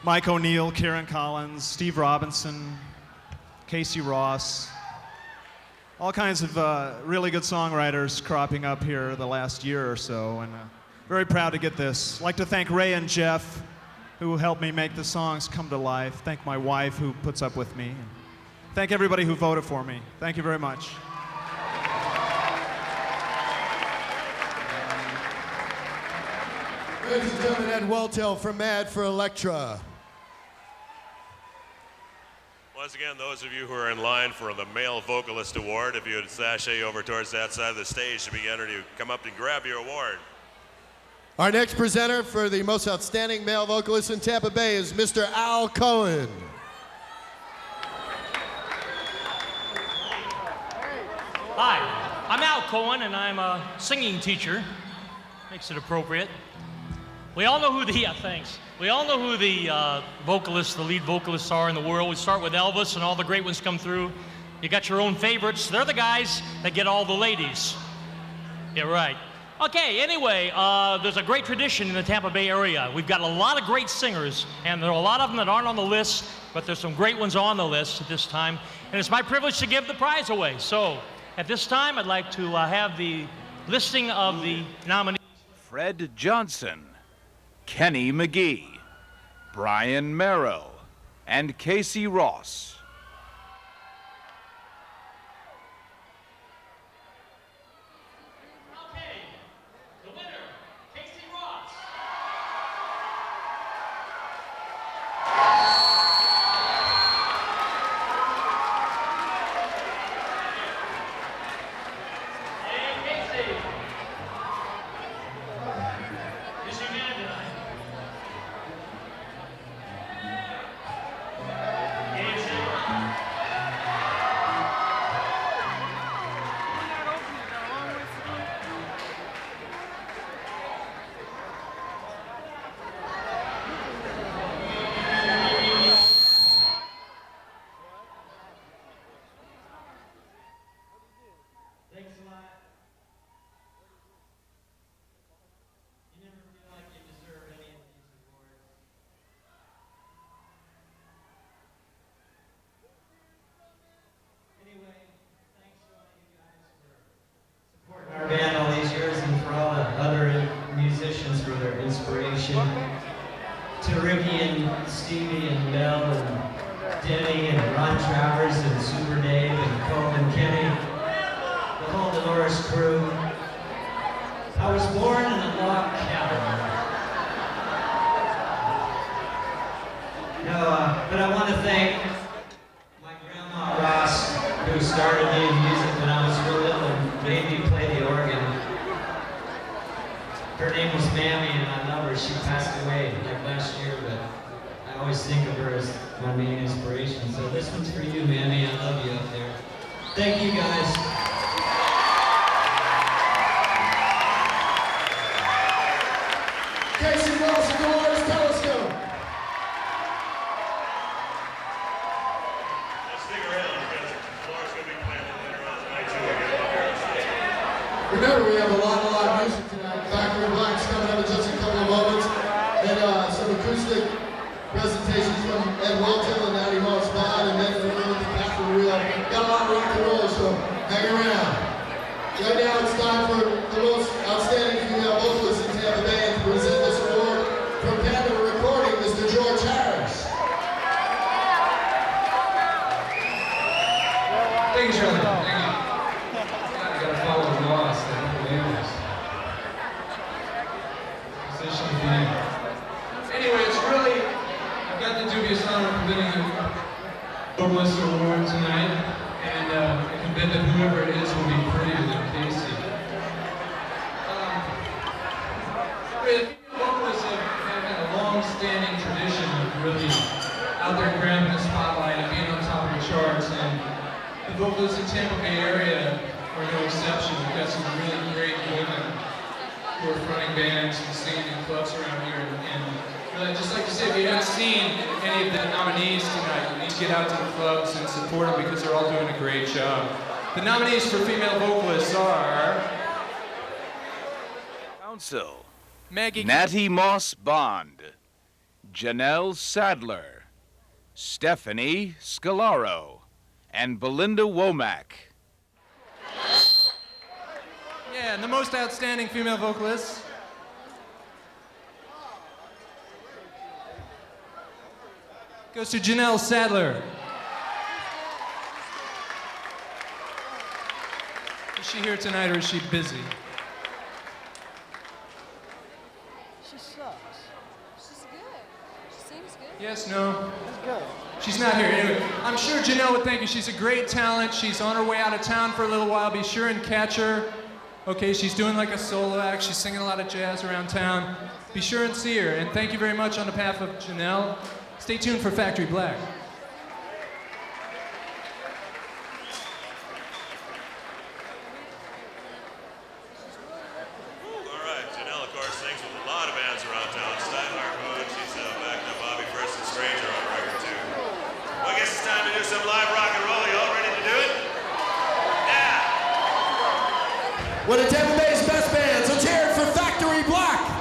Mike O'Neill, Kieran Collins, Steve Robinson, Casey Ross, all kinds of really good songwriters cropping up here the last year or so, and very proud to get this. I'd like to thank Ray and Jeff, who helped me make the songs come to life. Thank my wife, who puts up with me. Thank everybody who voted for me. Thank you very much. Ladies and gentlemen, Ed Woltel from Mad for Electra. Once again, those of you who are in line for the Male Vocalist Award, if you would sashay over towards that side of the stage to be entered to come up and grab your award. Our next presenter for the most outstanding male vocalist in Tampa Bay is Mr. Al Cohen. Hi, I'm Al Cohen, and I'm a singing teacher. Makes it appropriate. We all know who the We all know who the vocalists, the lead vocalists are in the world. We start with Elvis, and all the great ones come through. You got your own favorites. They're the guys that get all the ladies. Yeah, right. Okay, anyway, there's a great tradition in the Tampa Bay area. We've got a lot of great singers, and there are a lot of them that aren't on the list, but there's some great ones on the list at this time. And it's my privilege to give the prize away. So, at this time, I'd like to have the listing of the nominees. Fred Johnson, Kenny McGee, Brian Merrill, and Casey Ross. generation. To Ricky and Stevie and Mel and Denny and Ron Travers and Super Dave and Cole and Kenny, the whole Dolores crew. I was born in a log cabin. But I want to thank my grandma Ross, who started me in music when I was real little and made me play the organ. Her name was Mammy, and I love her. She passed away like last year, but I always think of her as my main inspiration. So this one's for you, Mammy. I love you up there. Thank you, guys. Casey Ross and Dolores Telescope. Stick around because Laura's going to be playing later on tonight too. Remember, we have a lot of music tonight. Factory Black's coming up in just a couple of moments. And some acoustic presentations from Ed Walton and Natty Moss Bond, and then we're going to be back from the wheel. Got a lot of rock and roll, so hang around. Right now it's time for the most outstanding female vocalist in Tampa Bay to present this award from Panda Recording, Mr. George Harris. Thank you, Shirley. Thank you. You gotta follow the laws. Position to be in. Anyway, it's really, I've got the dubious honor of presenting the Vocalist Award tonight, and I can bet that whoever it is will be prettier than Casey. Vocalists have had a long-standing tradition of really out there grabbing the spotlight and being on top of the charts, and the vocalists in the Tampa Bay area are no exception. We've got some really great women who are fronting bands and singing in clubs around here. And I'd just like to say, if you haven't seen any of the nominees tonight, you need to get out to the clubs and support them because they're all doing a great job. The nominees for female vocalists are Council. Maggie Natty Moss Bond, Janelle Sadler, Stephanie Scalaro, and Belinda Womack. Yeah, and the most outstanding female vocalist goes to Janelle Sadler. Is she here tonight or is she busy? She sucks. She's good. She seems good. Yes, no? She's good. She's not here. Anyway, I'm sure Janelle would thank you. She's a great talent. She's on her way out of town for a little while. Be sure and catch her. Okay, she's doing like a solo act. She's singing a lot of jazz around town. Be sure and see her. And thank you very much on behalf of Janelle. Stay tuned for Factory Black. All right, Janelle, of course, sings with a lot of bands around town. Steinhardt Moon, she's backed up Bobby First and Stranger on record, too. Well, I guess it's time to do some live rock and roll. You all ready to do it? Yeah! One of Tampa Bay's best bands, let's hear it for Factory Black!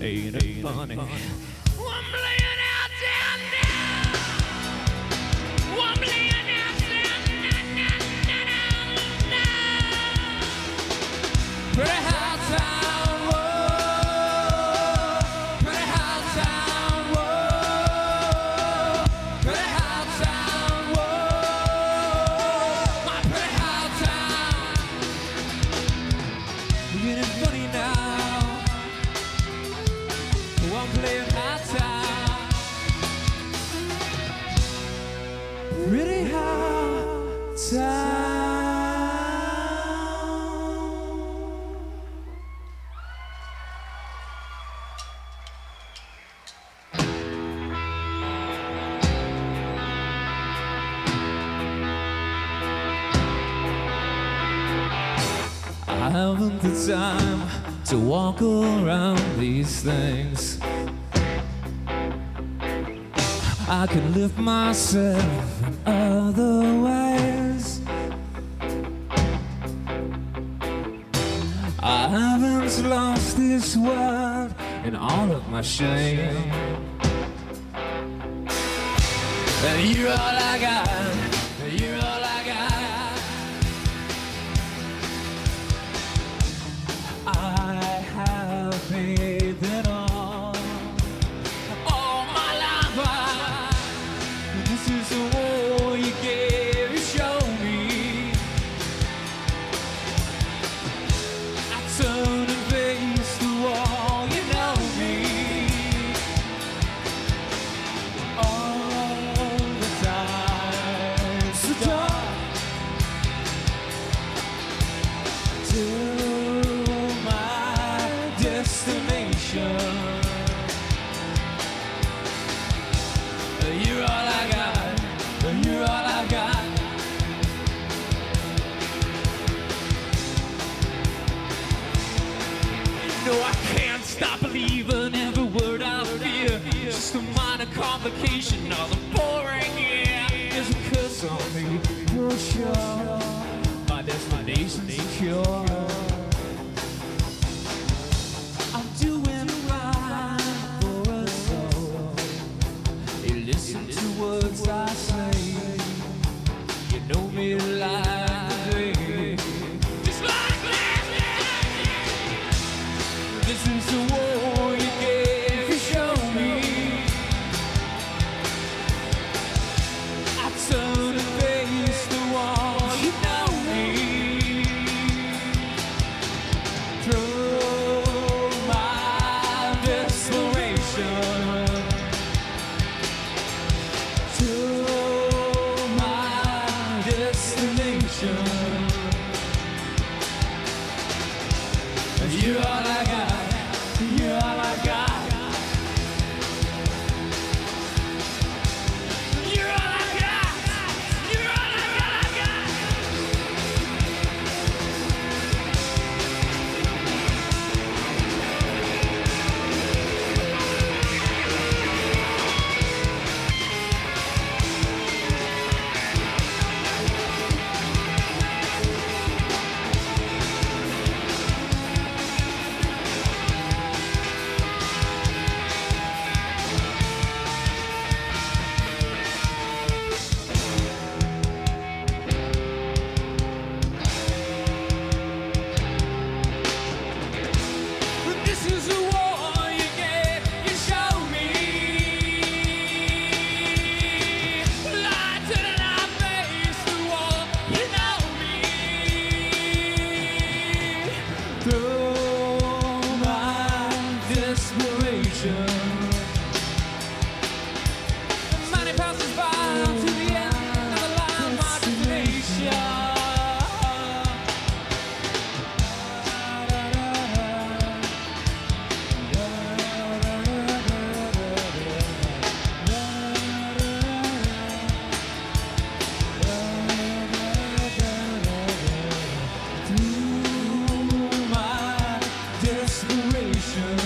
Ain't it funny? I'm laying out down now. I'm laying out down now. Pretty high town, whoa. Pretty high town, whoa. Pretty high town, whoa. My pretty high town. Ain't it funny now? I'm playing high town. Pretty high town. I haven't the time to walk around these things. I could lift myself in other ways. I haven't lost this world in all of my shame. And you're all I got. You're all I got. I have faith in all my life. This is the war you gave to show me. I turn and face the wall, you know me. All the time, so dark to my destination. You're all I got. You're all I got. No, I can't stop believing every word I fear. Just a minor complication of the boring year. There's a curse on me, for sure. My destination's secure. I'm doing fine for a soul. You listen to words I say. You know me like this. Just like this. This is the war you gave to show me. I turn and face the wall, you know me. Through my desperation, to my destination. You're all I got. You're all I got. You're all I got. You're all I got. This is the war you gave, you show me. Lie till I face the wall, you know me. Through my desperation, money passes by to the end of the line, my destination. Through my desperation,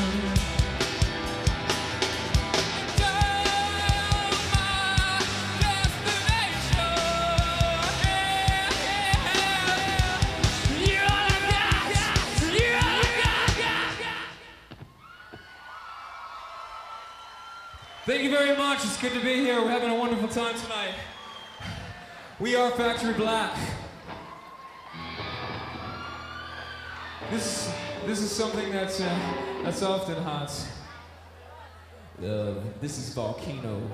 Thank you very much. It's good to be here. We're having a wonderful time tonight. We are Factory Black. This is something that's often hot. This is Volcano.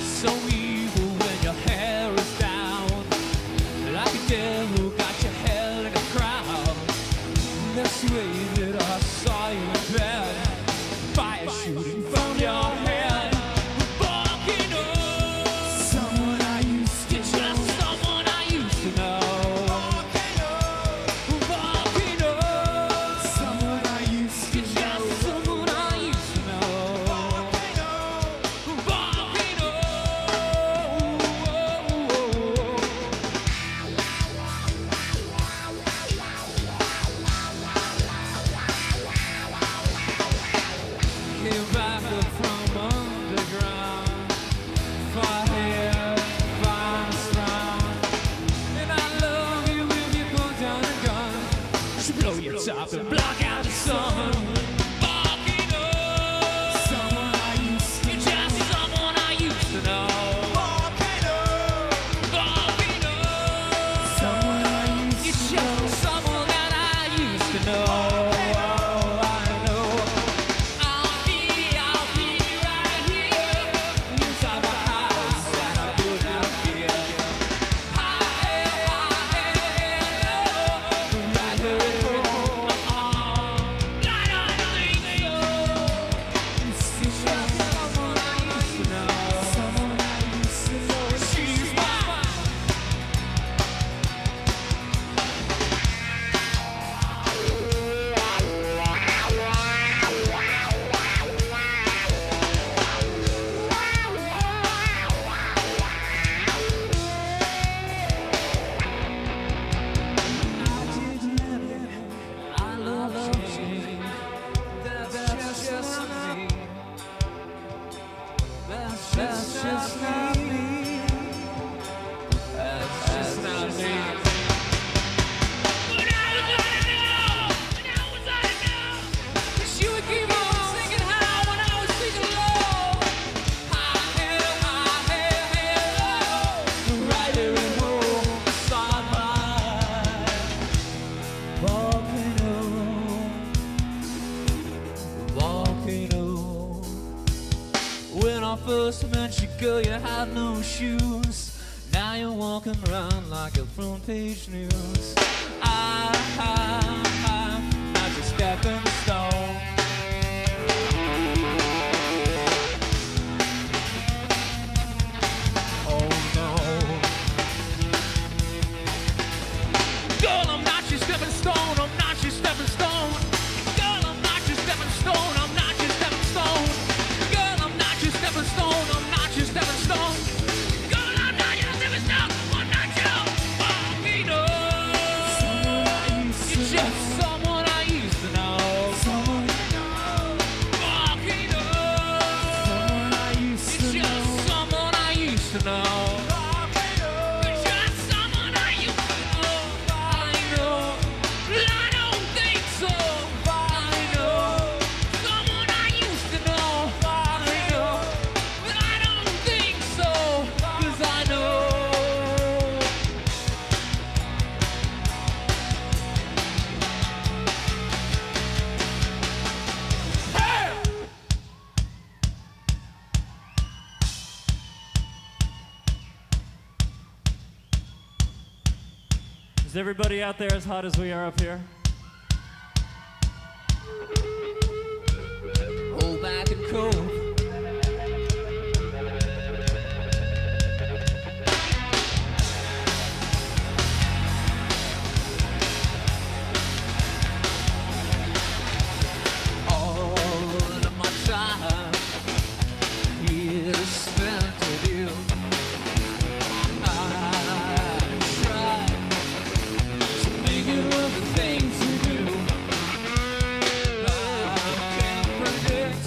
So evil when your hair is down, like a devil got your head in a crowd. That's the way that I saw you in bed, fire shooting from your head. Volcano, someone I used to know, just someone I used to know. Volcano, someone I used to know, just someone I used to know. Came back up from underground, fire, fire strong. And I love you if you put down a gun. Just blow your top and block out the sun. Volcano, someone I used to know, just someone I used to know. Volcano, someone I used to know, just someone that I used to know. That's just not me. That's just not me. But I was gonna know. Cause you would keep on singing high when I was singing low. High, low. Right here in home, beside my volcano. When I first met you, girl, you had no shoes. Now you're walking around like a front page news. I'm just stepping stone. Oh no, girl, I'm not your stepping stone. I'm not your stepping stone. Girl, I'm not your stepping stone. I'm not your stepping stone. Girl, I'm not your stepping stone. I'm not your stepping stone. Girl, I'm not your stepping stone. I'm not your volcano. You're just someone I used to know. Volcano. You're just someone I used to know. You're just someone I used to know. I know. I don't think so. I know. Someone I used to know. I know. But I don't think so. 'Cause I know. Is everybody out there as hot as we are up here? Hold back and cold. All of my time is spent with you. I try to make it worth the things you do. I can't predict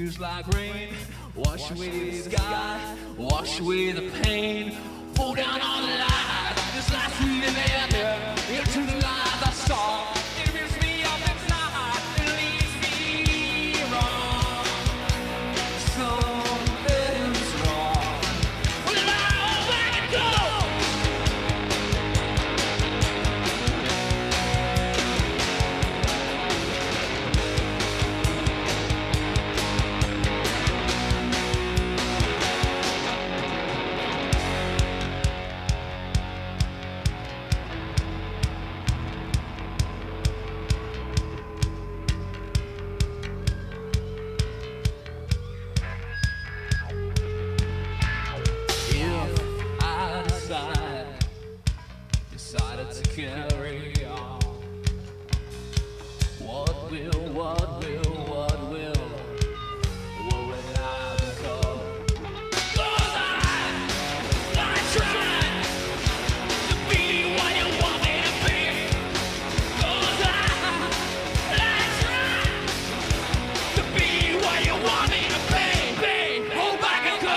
tears like rain, wash away the sky, wash away the pain, pull down all the lies. This life's leading into the lies I saw. It rips me up inside, it leaves me wrong. Something's wrong. Well, I'll back and go. Decided to carry on. What will I become? 'Cause I tried to be what you want me to be. 'Cause I tried to be what you want me to be. Hold back and go.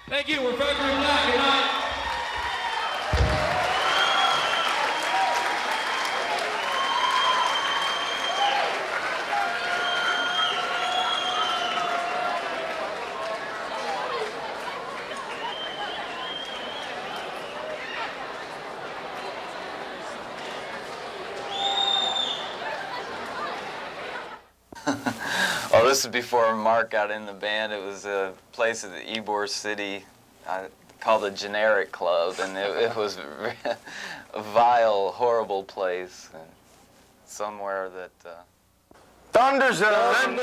Thank you. We're Factory Black. Good night. Well, this is before Mark got in the band. It was a place at the Ybor City called the Generic Club, and it was a vile, horrible place. And somewhere that... Thunder Zone!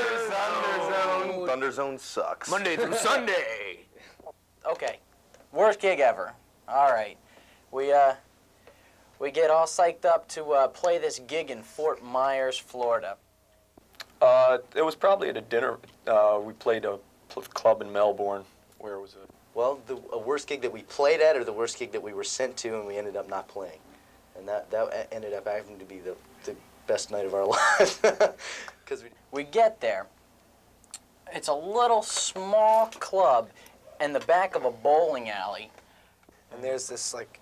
Thunder Zone sucks. Monday through Sunday. Okay, worst gig ever. All right, we get all psyched up to play this gig in Fort Myers, Florida. It was probably at a dinner. We played a club in Melbourne. Where was it? Well, the worst gig that we played at, or the worst gig that we were sent to and we ended up not playing, and that ended up having to be the best night of our lives. Because we get there. It's a little small club in the back of a bowling alley. And there's this like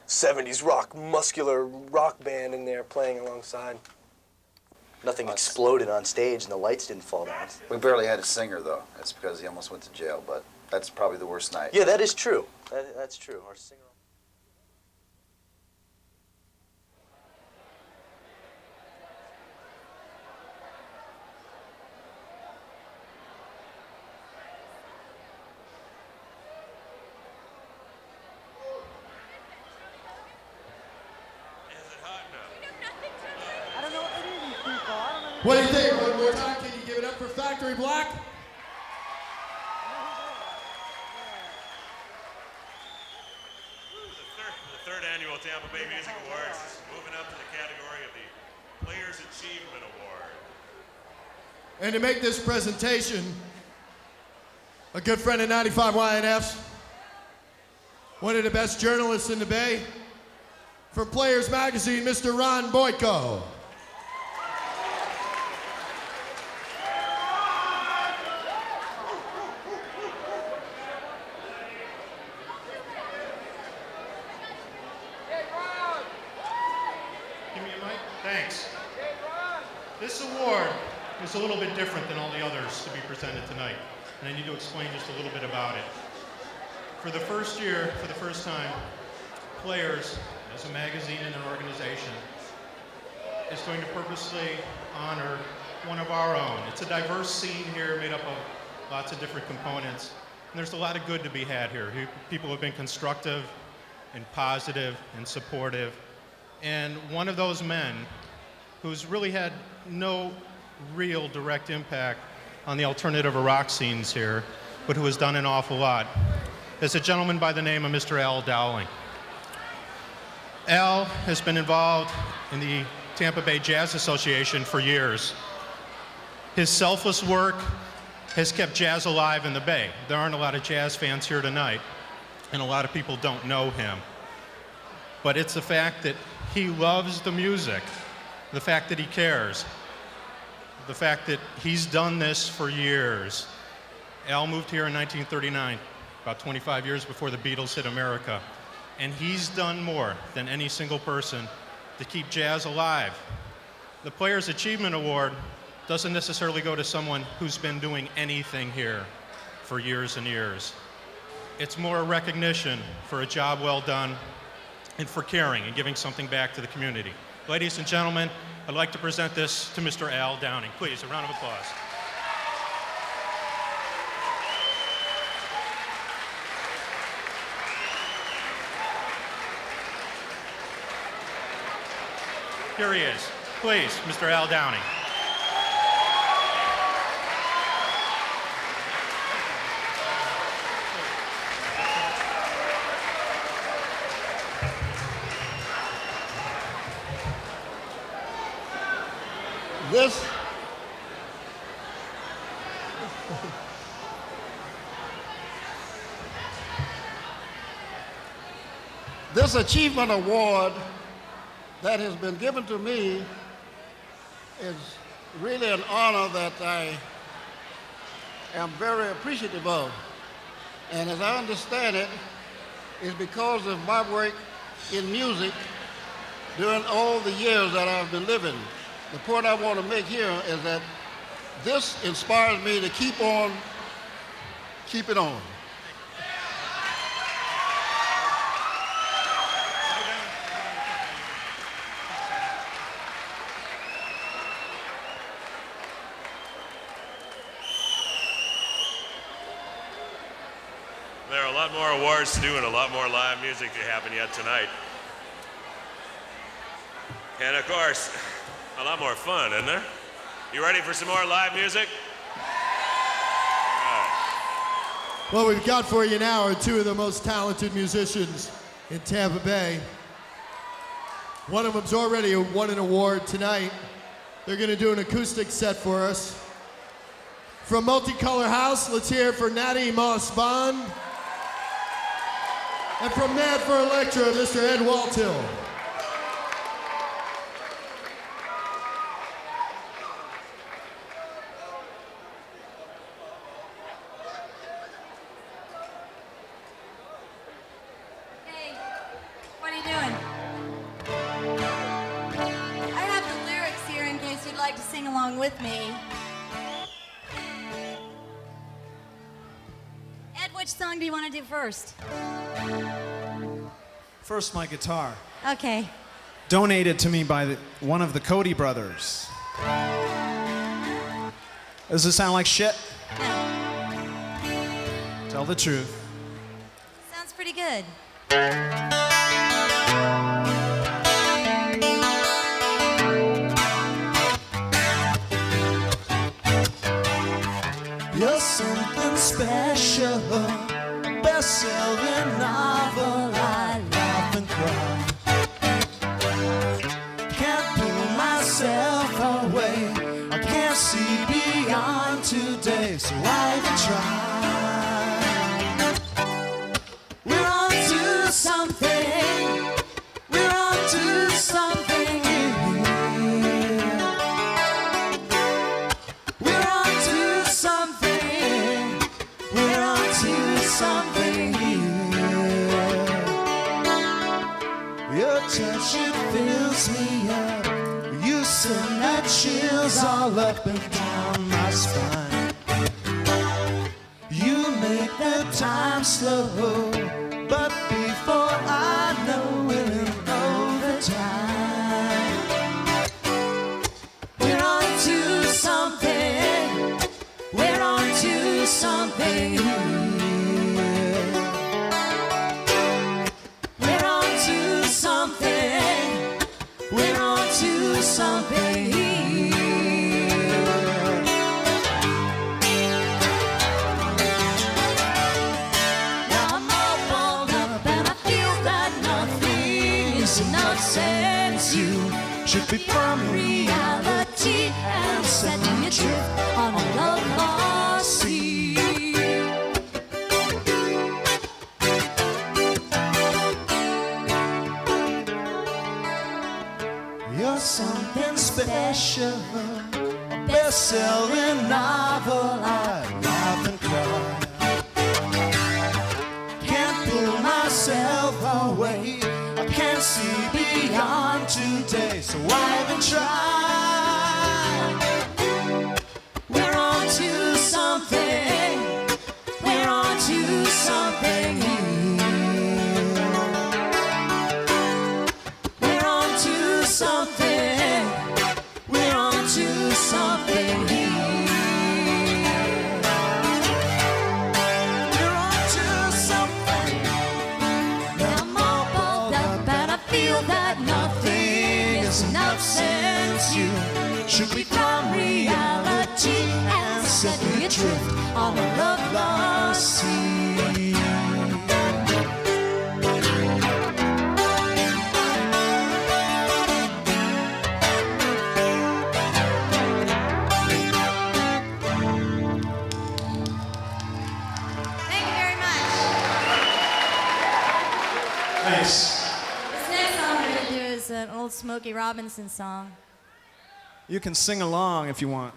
70s rock, muscular rock band in there playing alongside. Nothing exploded on stage and the lights didn't fall down. We barely had a singer, though. That's because he almost went to jail, but that's probably the worst night. Yeah, that is true. That's true. Our singer... What do you think? One more time, can you give it up for Factory Black? The third annual Tampa Bay Music Awards is moving up to the category of the Players Achievement Award. And to make this presentation, a good friend of 95 YNF's, one of the best journalists in the Bay, for Players Magazine, Mr. Ron Boyko. Give me a mic. Thanks. This award is a little bit different than all the others to be presented tonight, and I need to explain just a little bit about it. for the first year, for the first time, Players, as a magazine and an organization, is going to purposely honor one of our own. It's a diverse scene here made up of lots of different components. And there's a lot of good to be had here. People have been constructive and positive and supportive. And one of those men who's really had no real direct impact on the alternative rock scenes here, but who has done an awful lot, is a gentleman by the name of Mr. Al Dowling. Al has been involved in the Tampa Bay Jazz Association for years. His selfless work has kept jazz alive in the Bay. There aren't a lot of jazz fans here tonight, and a lot of people don't know him. But it's the fact that he loves the music, the fact that he cares, the fact that he's done this for years. Al moved here in 1939, about 25 years before the Beatles hit America. And he's done more than any single person to keep jazz alive. The Players' Achievement Award doesn't necessarily go to someone who's been doing anything here for years and years. It's more a recognition for a job well done and for caring and giving something back to the community. Ladies and gentlemen, I'd like to present this to Mr. Al Downing. Please, a round of applause. Here he is. Please, Mr. Al Downing. This achievement award that has been given to me is really an honor that I am very appreciative of. And as I understand it, it's because of my work in music during all the years that I've been living. The point I want to make here is that this inspires me to keep on keeping on. There are a lot more awards to do and a lot more live music to happen yet tonight. And of course, a lot more fun, isn't there? You ready for some more live music? What we've got for you now are two of the most talented musicians in Tampa Bay. One of them's already won an award tonight. They're gonna do an acoustic set for us. From Multicolor House, let's hear it for Natty Moss Bond. And from Mad for Electra, Mr. Ed Waltill. Hey, what are you doing? I have the lyrics here in case you'd like to sing along with me. Ed, which song do you want to do first? First, my guitar. Okay. Donated to me by one of the Cody brothers. Does it sound like shit? No. Tell the truth. Sounds pretty good. You're something special, best-selling novel. I laugh and cry. Can't pull myself away. I can't see beyond today, so I even try. We're on to something. We're on to something. We're on to something. We're on to something here. Your touch, it fills me up. You send that chills all up and down my spine. You make make the time slow. But before I know we're in overtime. We're on to something. We're on to something here. We're on to something. We're on to something here. Nonsense, you should be from reality and setting adrift on a love lost sea. You're something special, a best-selling novel. I laugh and cry, can't pull myself away. Can't see beyond today, so I even try. We're on to something. We're on to something here. We're on to something. We're on to something here. We're on to something. I'm all balled up and I feel that nothing is enough since you should be from reality and set me adrift on a love lost sea. Thank you very much. Thanks. This next song we're going to do is an old Smokey Robinson song. You can sing along if you want.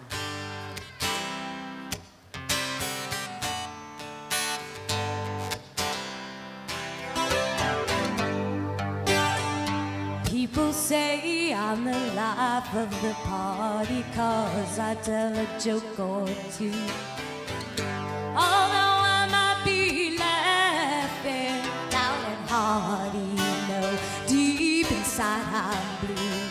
People say I'm the life of the party 'cause I tell a joke or two. Although I might be laughing loud and hearty, no, deep inside I'm blue.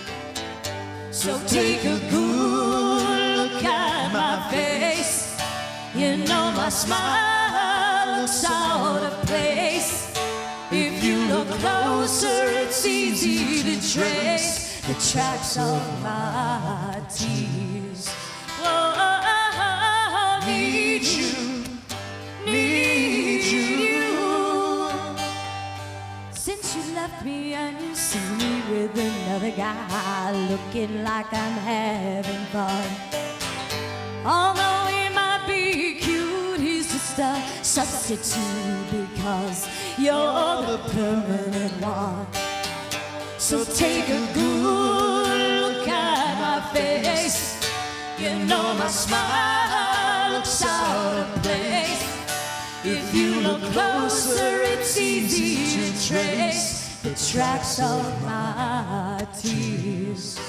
So take a good look at my face. You know my smile looks out of place. If you look closer, it's easy to trace the tracks of my tears. Oh, need you, need you. Since you left me and you see me with another guy, looking like I'm having fun. Although he might be cute, he's just a substitute because you're the permanent one. So take a good look at my face. You know my smile looks out of place. If you look closer, it's easy to trace the tracks of my tears.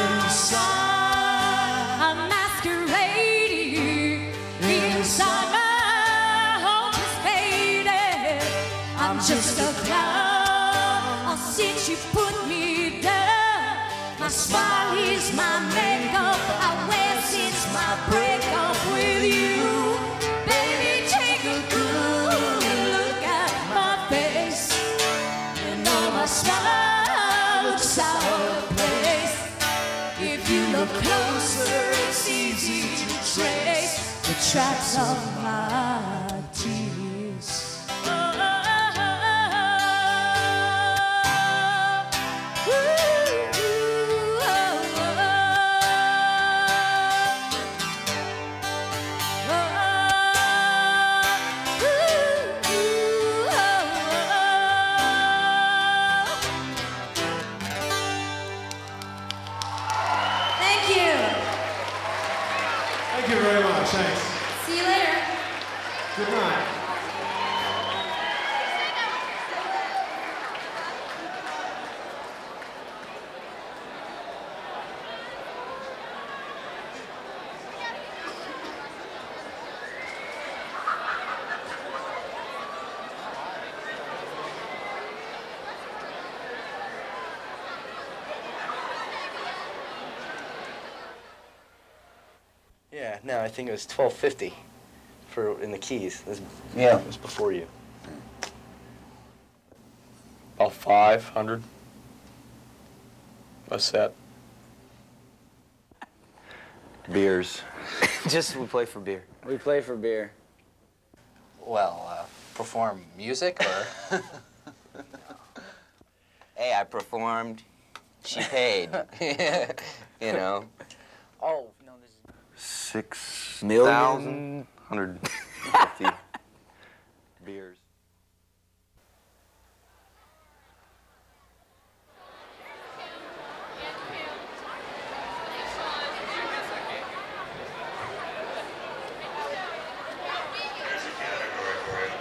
Inside, I'm masquerading. Inside my home is faded. I'm just a clown. Oh, since you put me down, my smile is my makeup. I wear since my breakup with you. Baby, take a good look at my face. You know my smile looks out of place. If you look closer, it's easy to trace the tracks of my tears. Thank you. Thank you very much. Thanks. See you later. Good night. Yeah, no, I think it was $12.50 in the keys. Yeah. It was before you. About 500 a set. Beers. Just we play for beer. We play for beer. Well, perform music or? Hey, I performed. She paid. You know. Oh no, this is 6,150 beers. There's a category for you.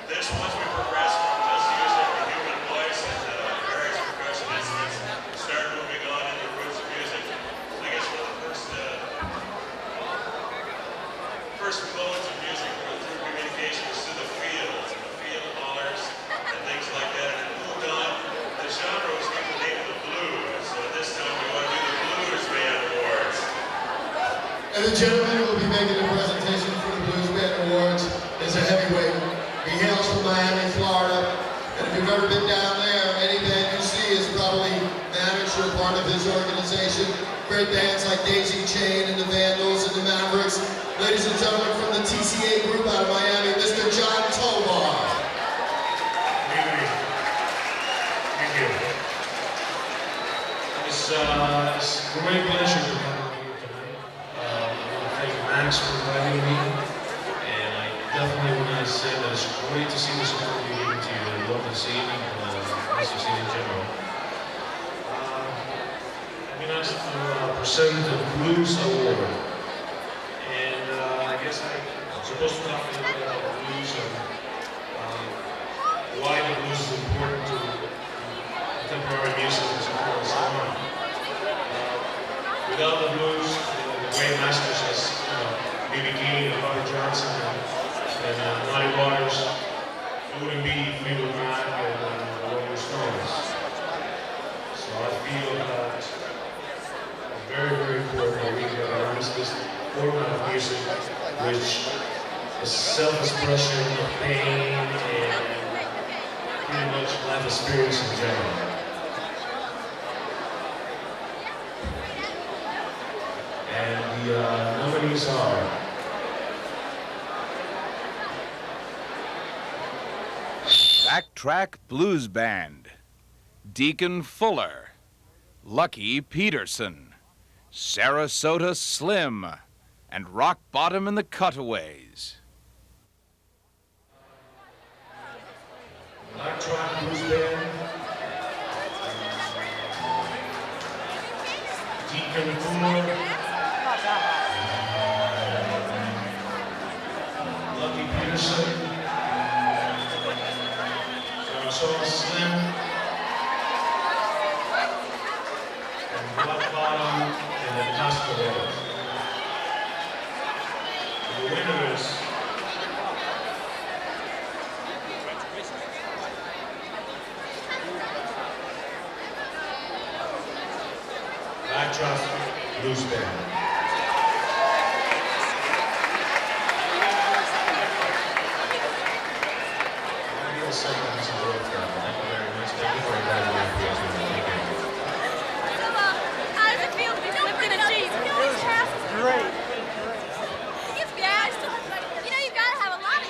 This once we progress from just using the human voice and various percussion instruments, start moving on into roots of music. I guess one of the first modes of music through communication was through the fields and the field hollers and things like that. And it moved on. The genre was given the name of the blues. So at this time we want to do the Blues Band Awards. And the gentleman who will be making the presentation for the Blues Band Awards is a heavyweight. He hails from Miami, Florida. And if you've ever been down there, any band you see is probably managed or part of his organization. Great bands like Daisy Chain and the Vandals and the Mavericks. Ladies and gentlemen, from the TCA group out of Miami, Mr. John Tovar. Thank you. It's a great pleasure to have you here tonight. I want to thank Max for inviting me. And I definitely want to say that it's great to see this opportunity given to you. I love this evening and nice to see you in general. I've been asked to present the Blues Award. And I guess I'm supposed to talk a little bit about the blues and why the blues is important to contemporary music and so forth and so on. Without the blues, the great masters as B.B. King and Robert Johnson and Muddy Waters, it wouldn't be Fleetwood Mac and the Rolling Stones. So I feel that it's very, very important that we get around this format of music, which is self-expression of pain and pretty much life experience in general. And the nominees are Backtrack Blues Band, Deacon Fuller, Lucky Peterson, Sarasota Slim, and Rock Bottom and the Cutaways. Backtrack Blues Band, Deacon Fuller, Lucky Peterson, Sarasota Slim, and Rock Bottom and the Cutaways. The winner is Backtrack Blues Band. How does it feel to be flipped in a Jeep? Great. It's bad. You know, you've got to have a lot of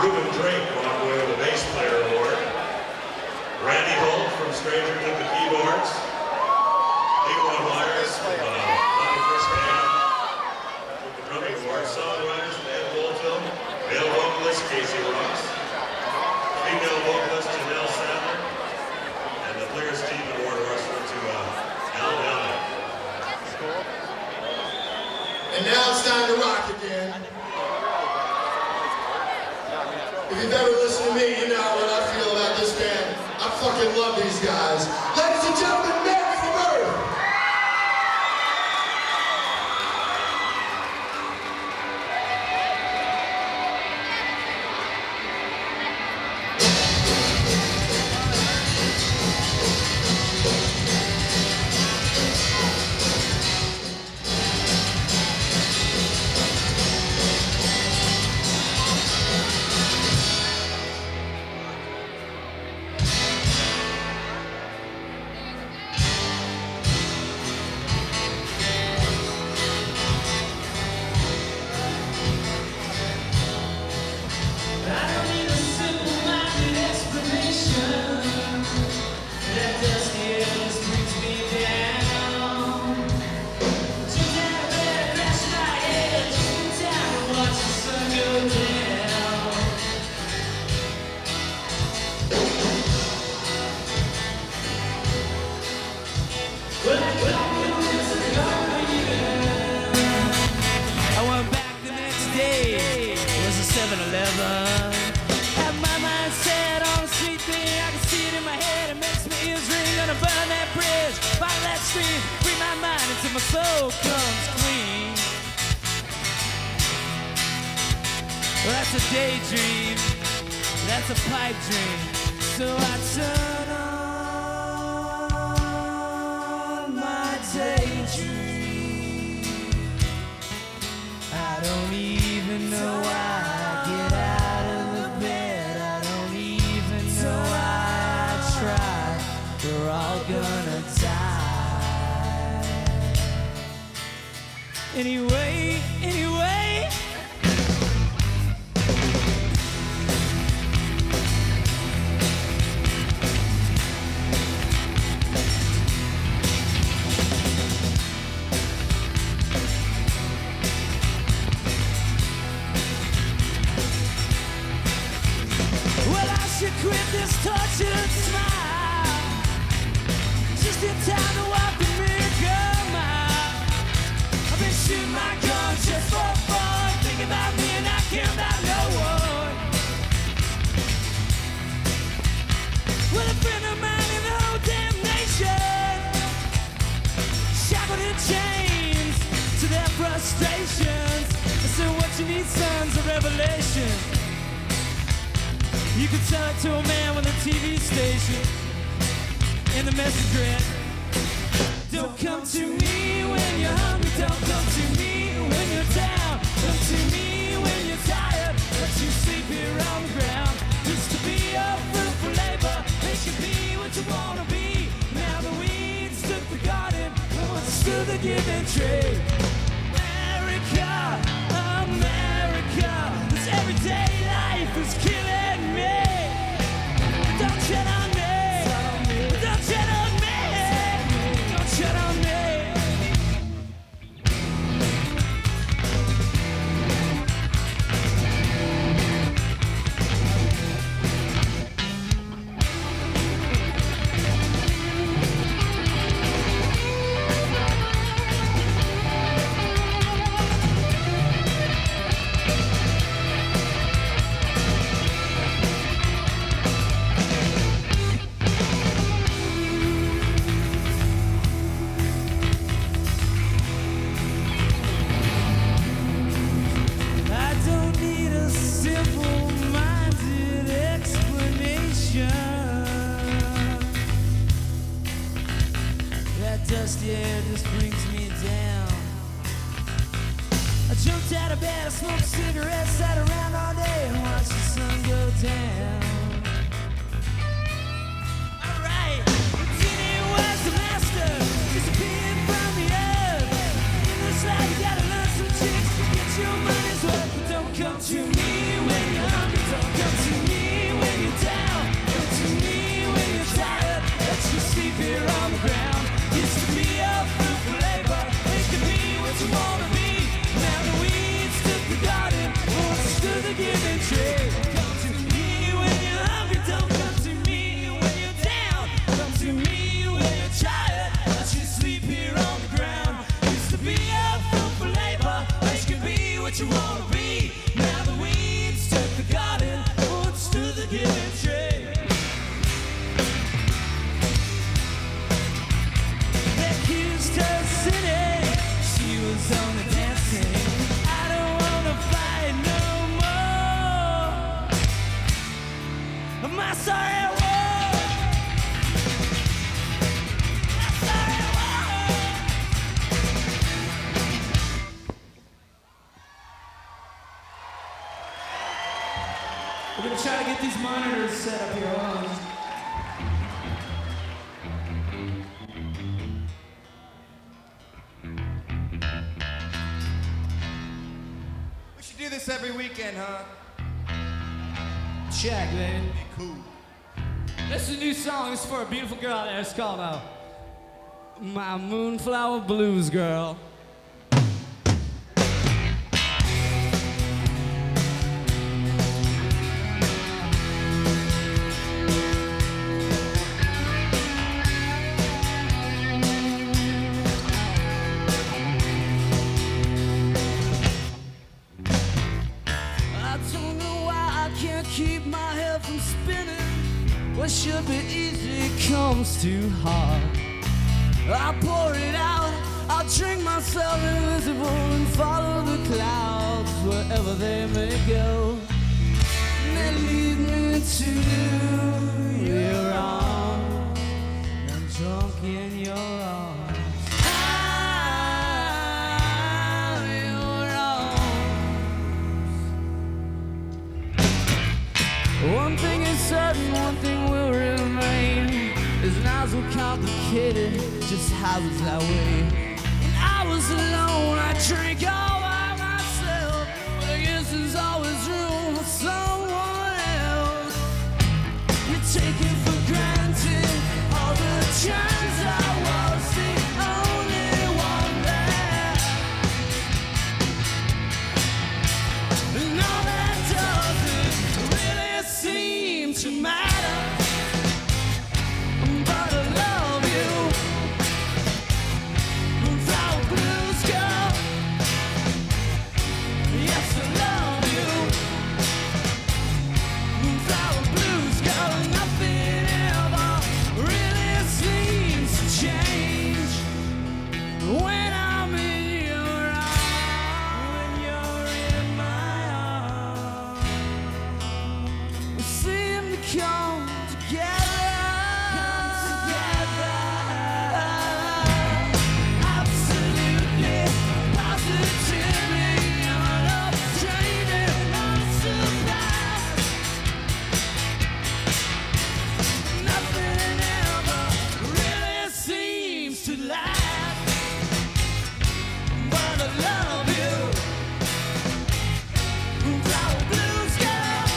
Ruben Drake walked away with a bass player award. Randy Holt from Stranger took the keyboards. Ybor Myers from Lonnie Chris Band took the drumming award. Songwriters from Ed Woolfield. Male vocalist Casey Ross. Female vocalist Janelle Sadler. And the Players Team Award went to Al Bellamy. And now it's time to rock again. If you've ever listened to me, you know what I feel about this band. I fucking love these guys. Ladies and gentlemen, Men from Earth! I went back the next day. It was a 7-Eleven. Had my mind set on a sweet thing. I can see it in my head. It makes my ears ring. Gonna burn that bridge, follow that stream, free my mind until my soul comes clean. Well, that's a daydream. That's a pipe dream. So I turn on my daydream. I don't even know why I get out of the bed. I don't even know why I try. We're all gonna die. Anyway. Well, I should quit this tortured smile. Just in time to walk the miracle mile. I've been shooting my gun just for fun. Thinking about me and I care about no one. Well, a friend of mine in the whole damn nation, shackled in chains to their frustrations. I said, what you need, son's a revelation. You could tell it to a man with a TV station. And the message read, don't come to me when you're hungry. Don't come to me when you're down. Come to me when you're tired. Let you sleep here on the ground. Just to be a fruitful labor. Make you be what you want to be. Now the weeds took the garden. Once stood the give and trade. America, America. This everyday life is killing me. Don't tread on me. Don't tread on me. Don't tread on me. I don't need a simple-minded explanation. That dusty air just brings me down. I jumped out of bed, I smoked a cigarette, sat around all day and watched the sun go down. Alright, Houdini was the master, disappeared from the earth. In this life you gotta learn some tricks to get your money's worth. But don't come to me when you're hungry, don't come We're gonna try to get these monitors set up here. Hold on. We should do this every weekend, huh? Check, man. Be cool. This is a new song. This is for a beautiful girl out there. It's called My Moonflower Blues Girl. Keep my head from spinning. What should be easy comes too hard. I pour it out, I'll drink myself invisible and follow the clouds wherever they may go. And they lead me to your arms. I'm drunk in your arms. One thing is certain, one thing will remain. It's not so complicated, just happens that way. When I was alone, I drank all by myself. But I guess there's always room for someone else. You take it for granted, all the times I was the only one there. And all that doesn't really seem to matter, but I love you, flower blues girl. Yes, I love you, flower blues girl. Nothing ever really seems to change when I'm in your arms. When you're in my arms, we seem to come together. Absolutely, positively, unobstructed, unsurprised. Nothing ever really seems to last, but I love you, flower blues girl.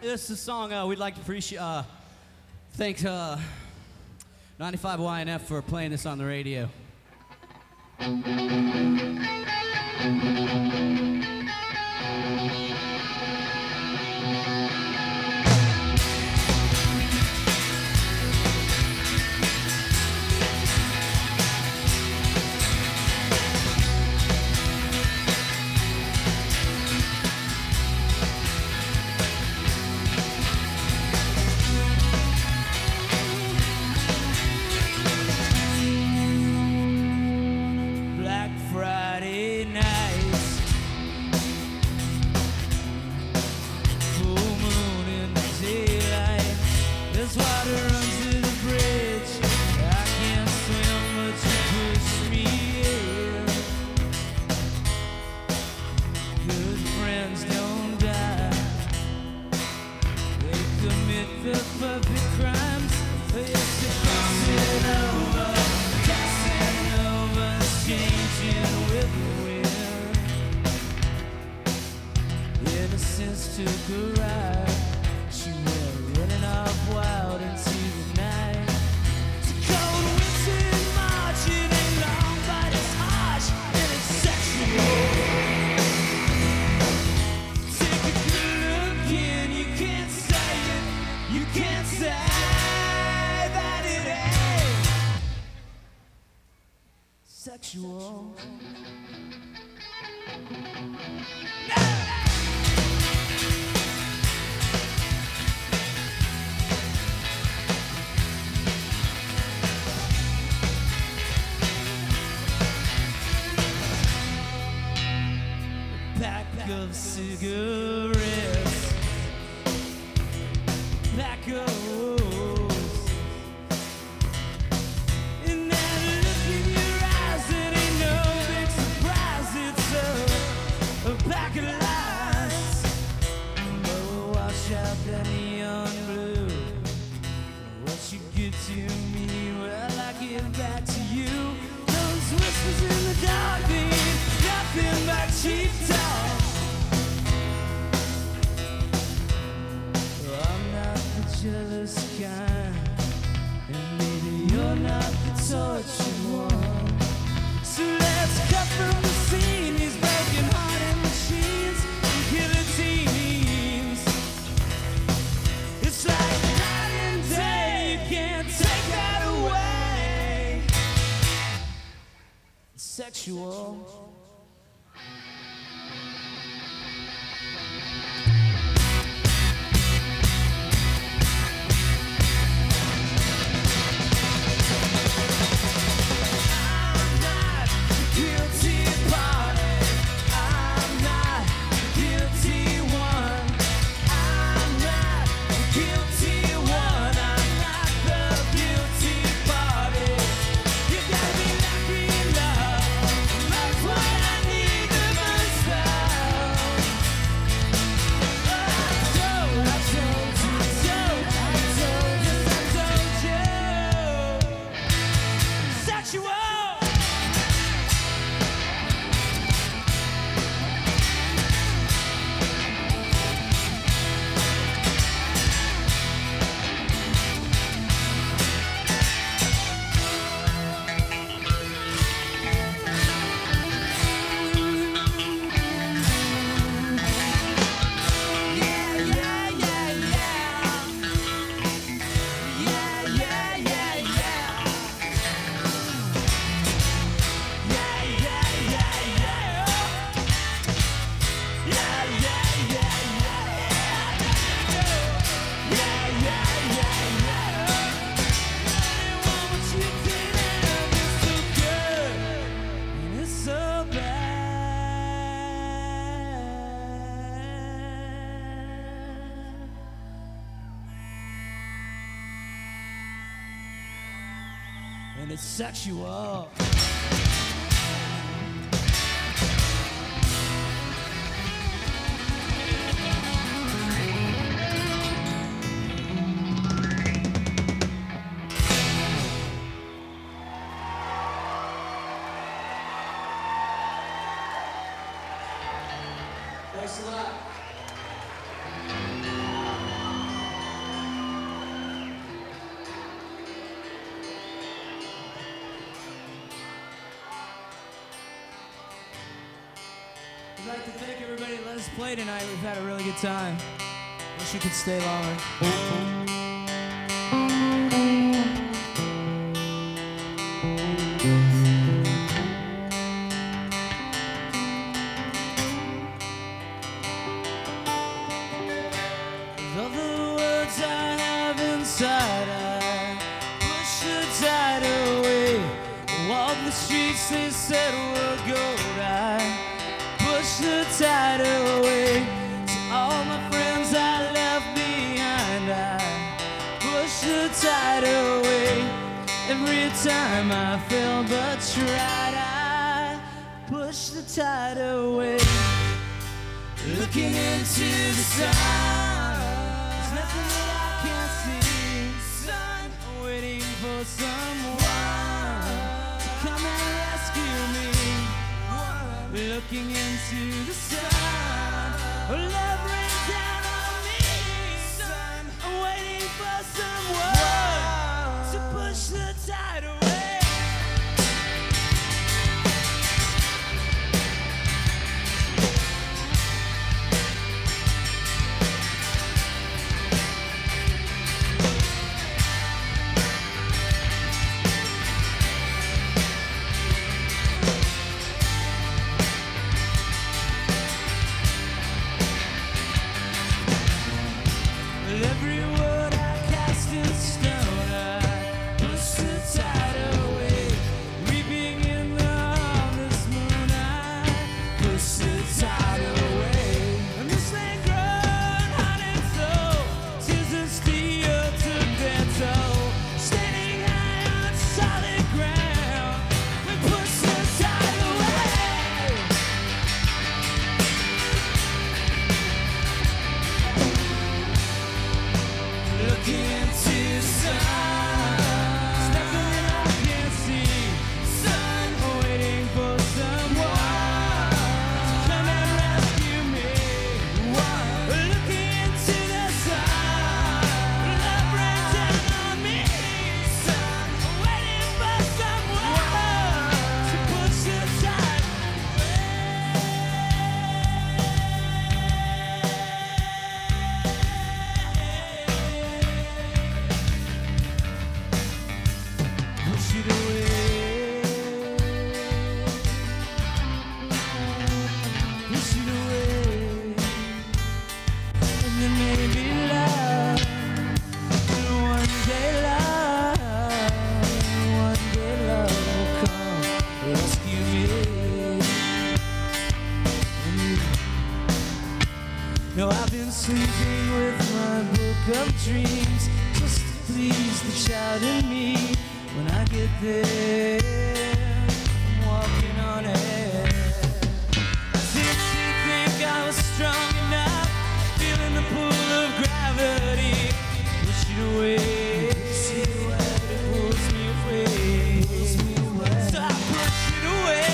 This is a song we'd like to thank 95 YNF for playing this on the radio. Black Friday nights, full moon in the daylight. There's water under the bridge. I can't swim, but you push me in. Good friends don't die. They commit the perfect crimes. Yes, they're crossing over, changing with the wind. Innocence took a ride. She went running off wild into the night. It's a cold winter March. It ain't long, but it's harsh and it's sexual. Take a good look in. You can't say it. You can't say that it ain't sexual. Pack of cigarettes, pack of wolves. In that look in your eyes, it ain't no big surprise. It's a pack of lies. Oh, wash out that neon blue. What you get to me, well, I give back to you. Those whispers in the dark, they ain't nothing but cheap talk. I'm not the jealous kind, and maybe you're not the tortured one. So let's cut from the scene these broken-hearted machines and guillotines. It's like night and day, you can't take that away. It's sexual. Guilty party. I'm not guilty one. I'm not guilty one. I'm not the guilty party. You gotta be lucky in love. That's what I need the most of. I told you. Sexual. And it's sexual. Thanks a lot. I'd like to thank everybody that let us play tonight. We've had a really good time. Wish we could stay longer. With all the words I have inside, I push the tide away. Walk the streets they said were gold. I push the tide away. To all my friends I left behind, I push the tide away. Every time I fell but tried, I push the tide away. Looking into the sun, there's nothing that I can't see. Sun, waiting for someone to come and rescue me. Looking into the sun, love rains down on me. Sun, waiting for someone to push the tide away. Every word I cast in stone, I push the tide away. Weeping in the harvest moon, I push the tide away. And this land grown hot and soul, tears and steel took their toll. Standing high on solid ground, we push the tide away. Looking into the sun, there's nothing that I can't see. Sun, waiting for someone to come and rescue me. Looking into the sun, love rains down on me. Sun, waiting for someone to push the tide push it away, push it away, and then maybe love, and one day love will come rescue me. No, I've been sleeping with my book of dreams just to please the child in me. When I get there, I'm walking on air. Did she think I was strong enough? Feeling the pull of gravity. Push it away, but it pulls me away. So I push it away,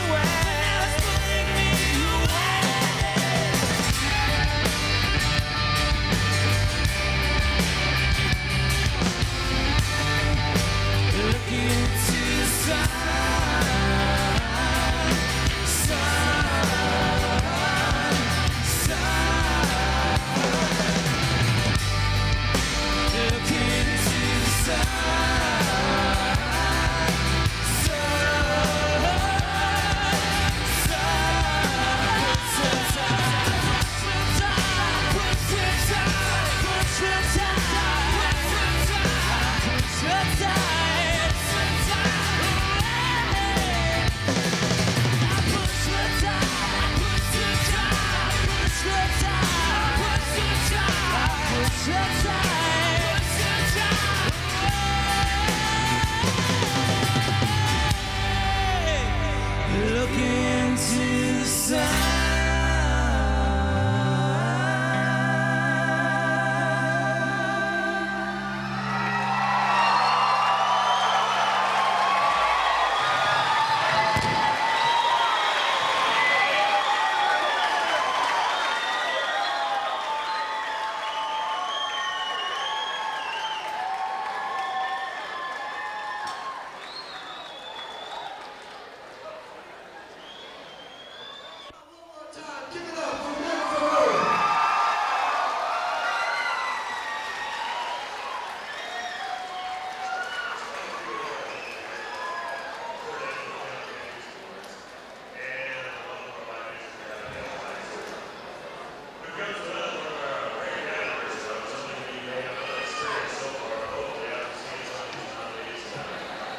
but now it's pulling me away. Looking into the sun,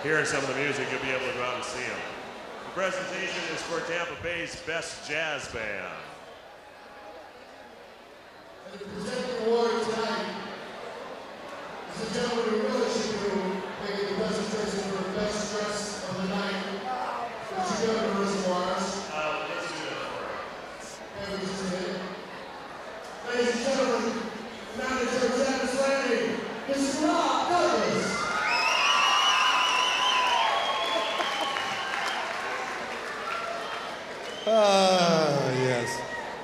hearing some of the music, you'll be able to go out and see them. The presentation is for Tampa Bay's Best Jazz Band. And to present the award tonight is a gentleman who really should do making the presentation for the best dress of the night. Would you go to the reservoirs? Let's do that for her. And we just did it. Ladies and gentlemen, manager of Janice Landing, Mr. Rob Douglas. Yes.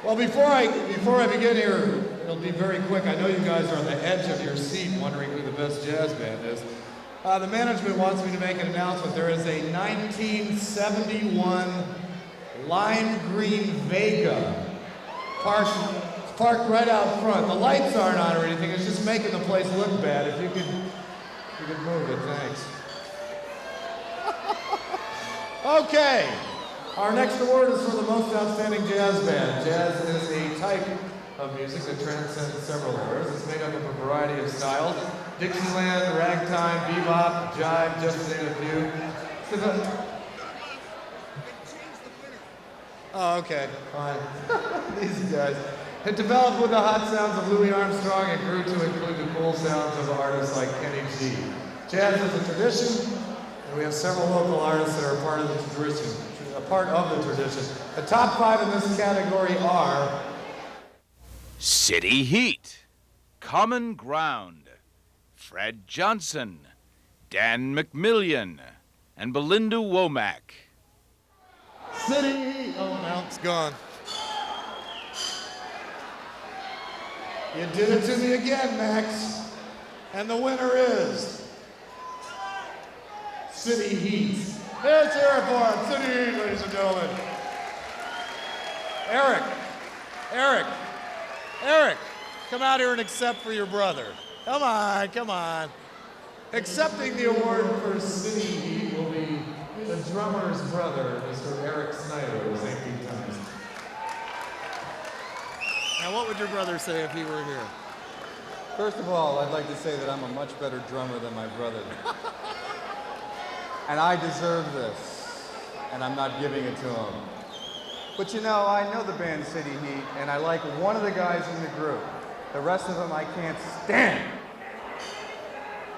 Well, before I begin here, it'll be very quick. I know you guys are on the edge of your seat wondering who the best jazz band is. The management wants me to make an announcement. There is a 1971 lime green Vega parked right out front. The lights aren't on or anything. It's just making the place look bad. If you could move it, thanks. Okay. Our next award is for the most outstanding jazz band. Jazz is a type of music that transcends several eras. It's made up of a variety of styles. Dixieland, ragtime, bebop, jive, just to name a few. Oh, okay, fine. These guys. It developed with the hot sounds of Louis Armstrong and grew to include the cool sounds of artists like Kenny G. Jazz is a tradition, and we have several local artists that are part of the tradition. The top 5 in this category are City Heat, Common Ground, Fred Johnson, Dan McMillian, and Belinda Womack. City Heat. Oh, now it's gone. You did it to me again, Max. And the winner is City Heat. Let's hear it for him. City Heat, ladies and gentlemen. Eric, come out here and accept for your brother. Come on. Accepting the award for City Heat will be the drummer's brother, Mr. Eric Snyder, who's 18 times. Now, what would your brother say if he were here? First of all, I'd like to say that I'm a much better drummer than my brother. And I deserve this, and I'm not giving it to him. But you know, I know the band City Heat, and I like one of the guys in the group. The rest of them I can't stand.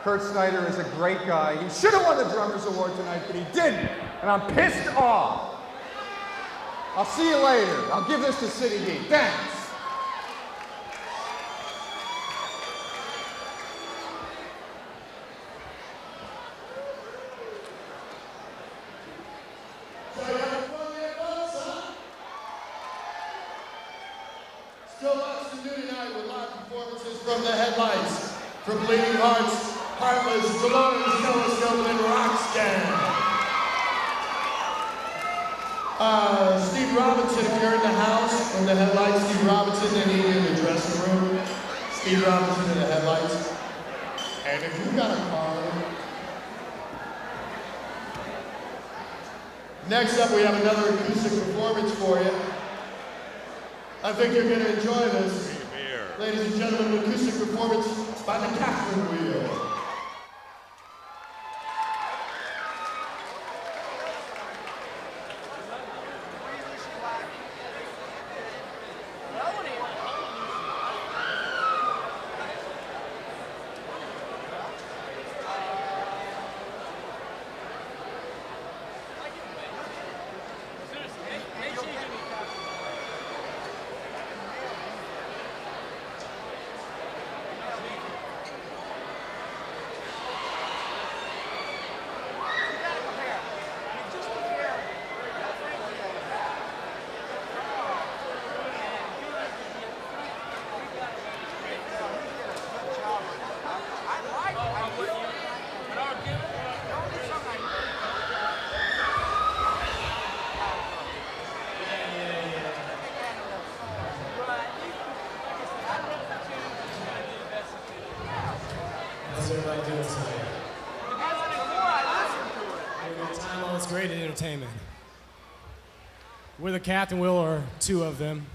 Kurt Snyder is a great guy. He should have won the Drummers Award tonight, but he didn't, and I'm pissed off. I'll see you later. I'll give this to City Heat. Thanks. Still lots to do tonight with live performances from the Headlights, from Bleeding Hearts, Heartless, Dolores, Telescope, and Rockscan. Steve Robinson, if you're in the house, from the Headlights, Steve Robinson, they need you in the dressing room. Steve Robinson in the Headlights. And if you've got a card. Next up, we have another acoustic performance for you. I think you're going to enjoy this. Ladies and gentlemen, an acoustic performance by the Catherine Wheel. That's what I like doing tonight. Have a good time, all this great entertainment. We're the Catherine Wheel, or two of them.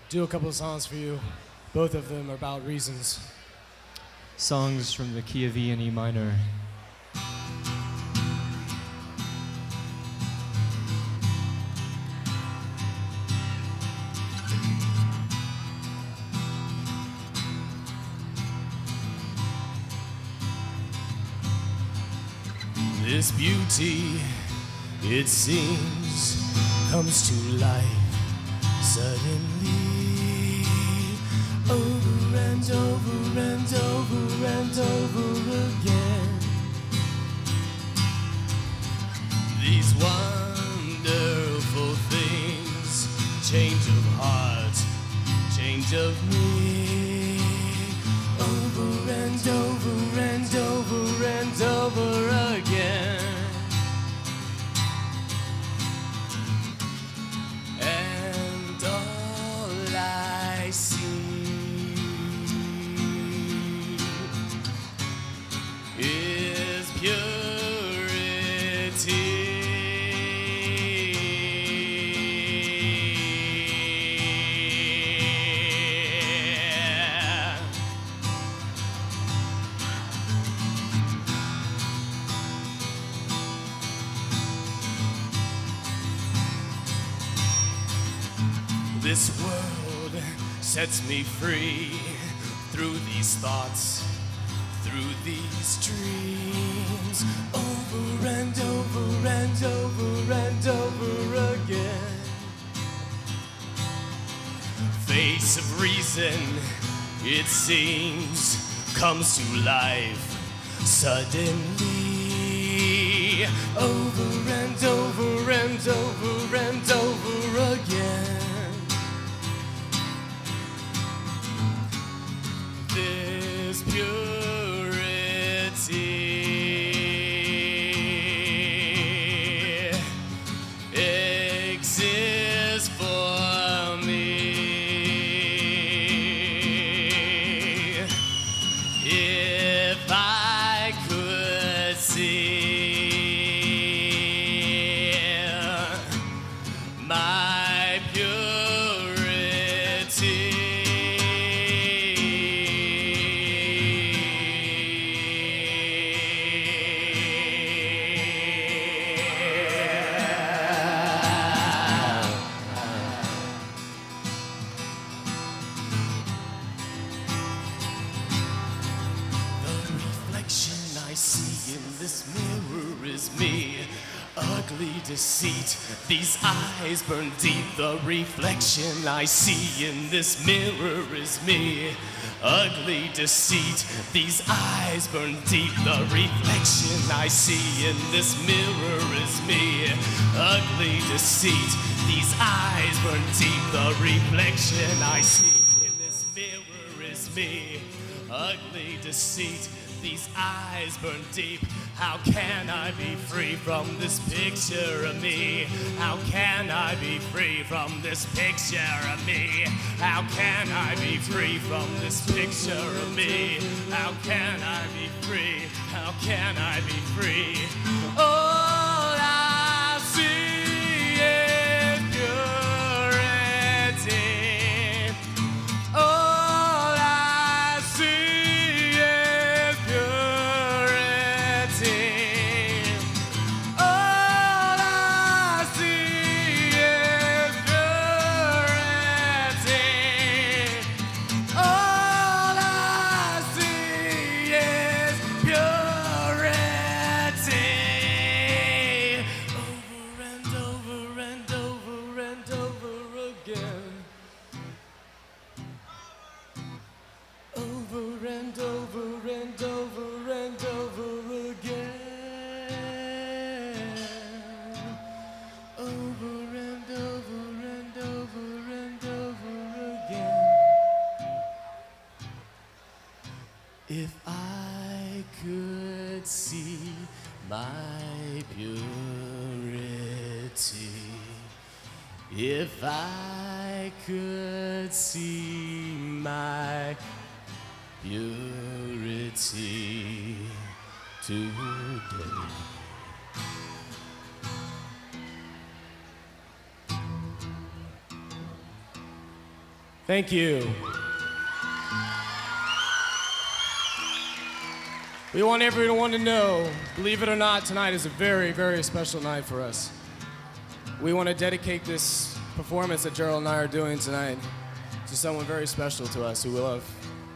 Do a couple of songs for you. Both of them are about reasons. songs from the key of E and E minor. This beauty, it seems, comes to life suddenly, over and over and over and over again. These wonderful things, change of heart, change of me, over and over and over and over again. And all I see is This world sets me free through these thoughts, through these dreams, over and over and over and over again. Face of reason, it seems, comes to life suddenly, over and over and over and over again. This purity exists for me. If I could see my purity, I see in this mirror is me. Ugly deceit, these eyes burn deep. The reflection I see in this mirror is me. Ugly deceit, these eyes burn deep. The reflection I see in this mirror is me. Ugly deceit, these eyes burn deep. The reflection I see in this mirror is me. Ugly deceit, these eyes burn deep. How can I be free from this picture of me? How can I be free from this picture of me? How can I be free from this picture of me? How can I be free? How can I be free? All I see is purity. All I see is purity. All I see is purity. All I see is purity. Over and over and over and over again. Over and over and over and over again. Over and over and over and over again. If I could see my purity, if I could see my purity today. Thank you. We want everyone to know, believe it or not, tonight is a very, very special night for us. We want to dedicate this performance that Gerald and I are doing tonight to someone very special to us who we love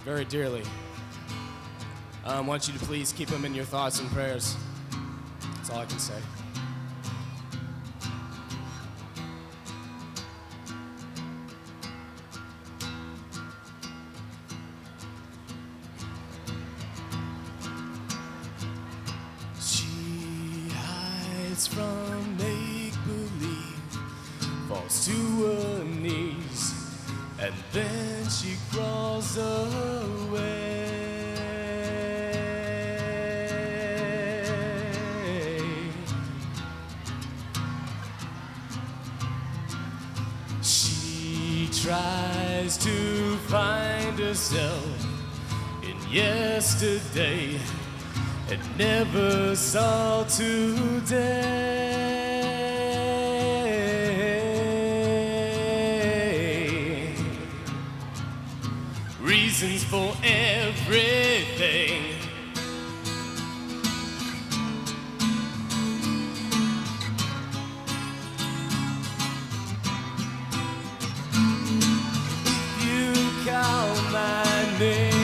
very dearly. I want you to please keep him in your thoughts and prayers. That's all I can say. She hides from make-believe, falls to her knees, and then she crawls away. She tries to find herself in yesterday and never saw today. Reasons for everything. If you call my name,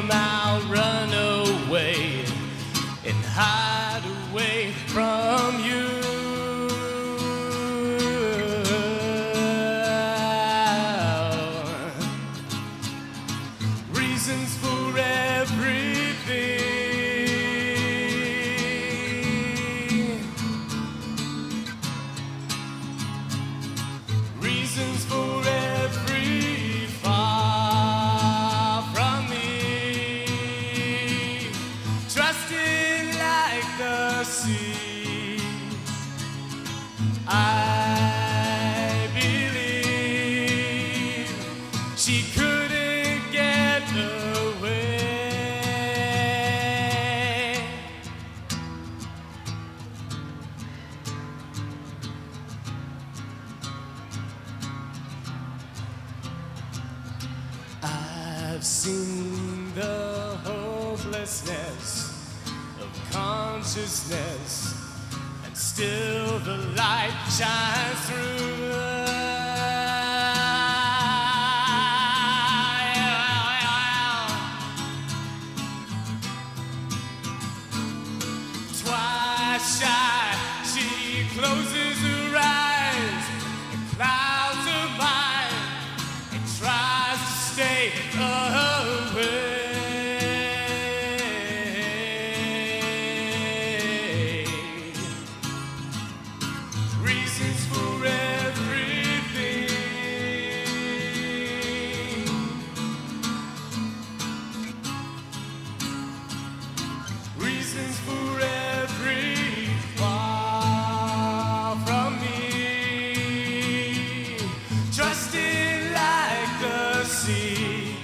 I'll run away and hide away from you. Reasons for everything. Reasons for every far from me. Trusting like the sea. I believe she couldn't get away. I've seen the hopelessness of consciousness, and still the light shines through. Twice shy, she closes her eyes and clouds her mind and tries to stay away. Reasons for everything. Reasons for every far from me. Trusting like the sea.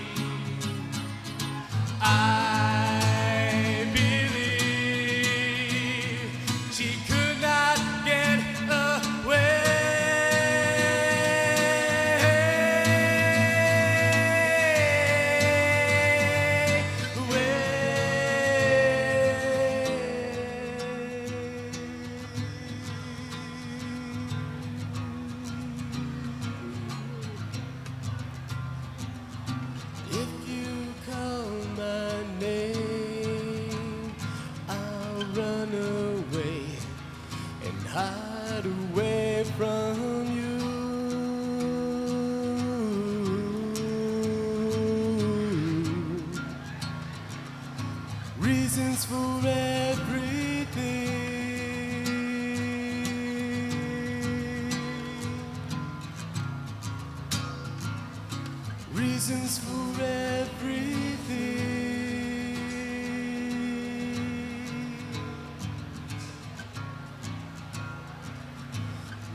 I believe she could not get If you call my name, I'll run away and hide away from you. Reasons for everything. Reasons for everything.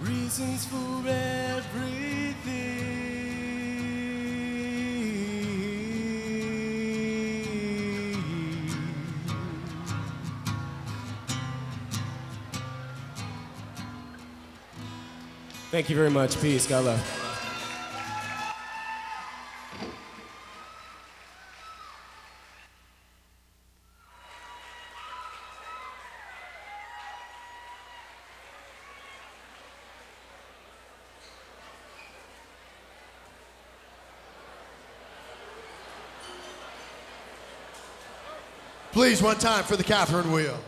Reasons for everything. Thank you very much. Peace. God love. Please, one time for the Catherine Wheel.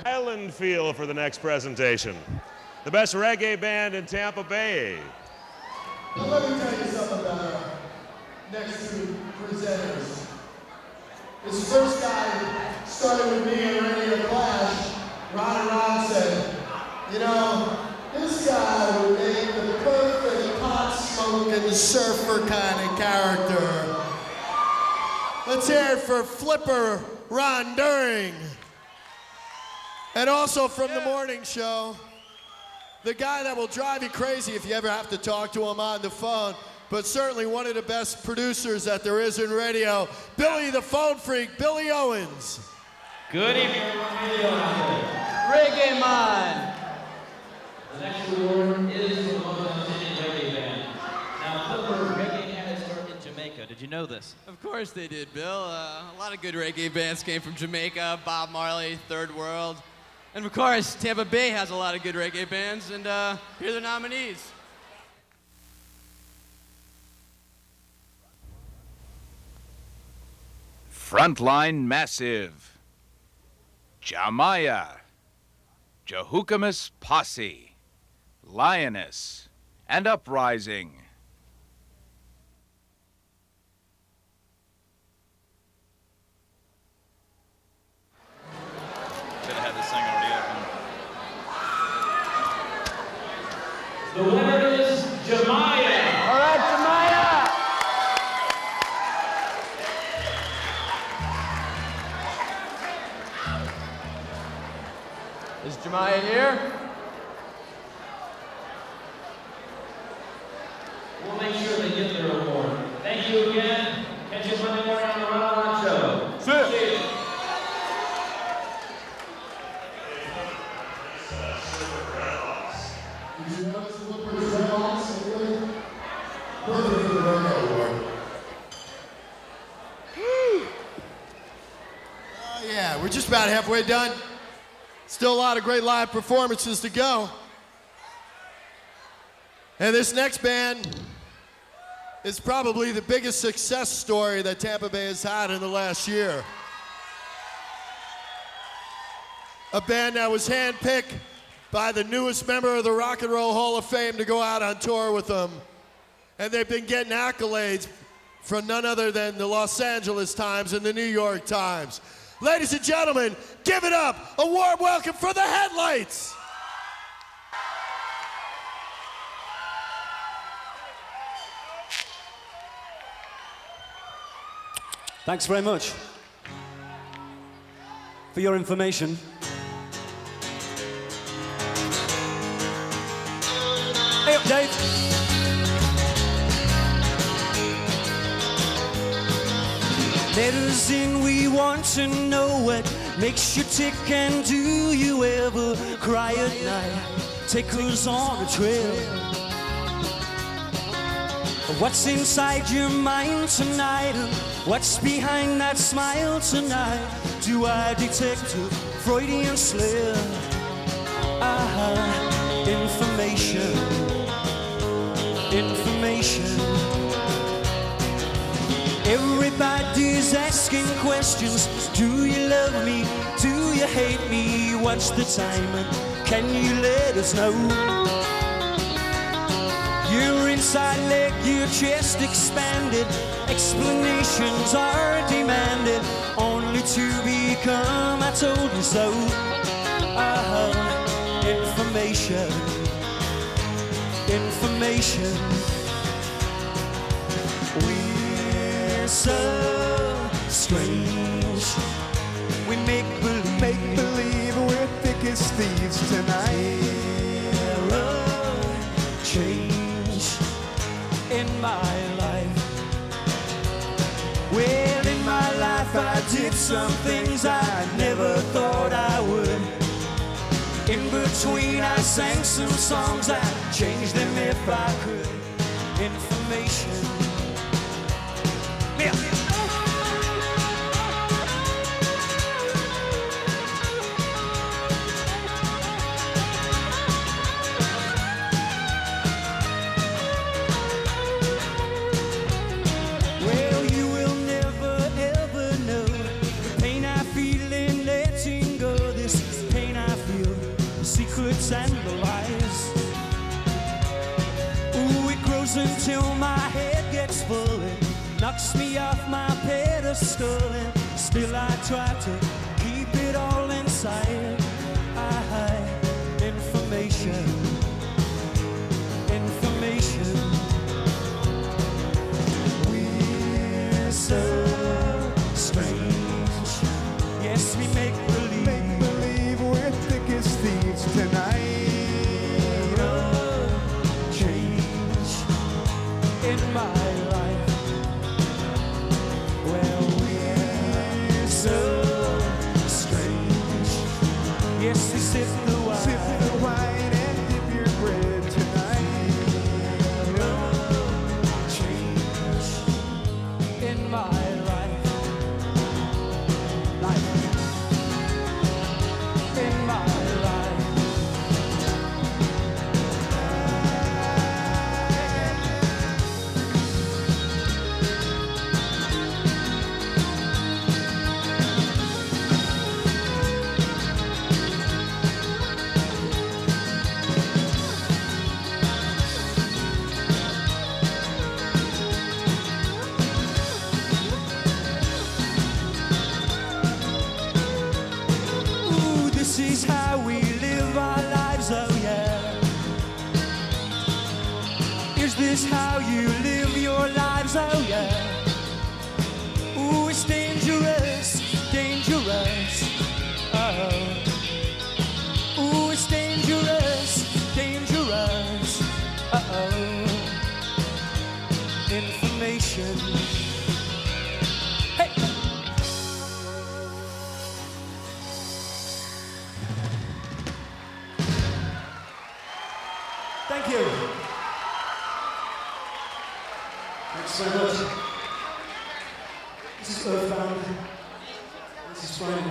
Island feel for the next presentation. The best reggae band in Tampa Bay. Now let me tell you something about our next two presenters. This first guy started with me in Radio Clash. Ron said, you know, this guy would make the perfect pot-smoking surfer kind of character. Let's hear it for Flipper Ron During. And also from the morning show, the guy that will drive you crazy if you ever have to talk to him on the phone, but certainly one of the best producers that there is in radio, Billy the Phone Freak, Billy Owens. Good evening, everyone. Billy Owens. Reggae Man. The next award is for the most outstanding reggae band. Now, Flipper, reggae had its start in Jamaica. Did you know this? Of course they did, Bill. A lot of good reggae bands came from Jamaica, Bob Marley, Third World. And of course, Tampa Bay has a lot of good reggae bands, and here are the nominees. Frontline Massive, Jamaya, Jehukamus Posse, Lioness, and Uprising. Should have had this thing already open. The winner is Jamaya. All right, Jamaya. Is Jamaya here? We'll make sure they get their award. Thank you again. Catch you Monday morning on the Ron Show. See you. Did you notice the Flipper's dreadlocks? Really? Perfect for the Reggae Award. Woo! Yeah, we're just about halfway done. Still a lot of great live performances to go. And this next band is probably the biggest success story that Tampa Bay has had in the last year. A band that was handpicked by the newest member of the Rock and Roll Hall of Fame to go out on tour with them. And they've been getting accolades from none other than the Los Angeles Times and the New York Times. Ladies and gentlemen, give it up, a warm welcome for the Headlights. Thanks very much. For your information, hey up, Dave. Letters in, we want to know what makes you tick, and do you ever cry at night? Take us on a trail. What's inside your mind tonight? What's behind that smile tonight? Do I detect a Freudian slip? Information, information. Everybody's asking questions. Do you love me? Do you hate me? What's the time? Can you let us know? Your inside leg, your chest expanded. Explanations are demanded, only to become I told you so. Information, information. We're so strange. We make believe we're thick as thieves tonight. Terror, change in my life. Well, in my life I did some things I never thought I would. In between I sang some songs, I'd change them if I could. Information. Yeah. knocks me off my pedestal, and still I try to keep it all inside. I hide information, information. We're so strange. Yes, we make believe we're thick as thieves tonight. Oh, change in my life. Well, we're so strange. Yes, we sip the wine and dip your bread tonight. Oh, change in my life. In my life. Ooh, this is how we live our lives, oh yeah. Is this how you live your lives, oh yeah. Ooh, it's dangerous, dangerous, oh. Ooh, it's dangerous, dangerous, uh-oh. Information. Hey! Thank you. Thanks so much. This is Earthbound. This is fun.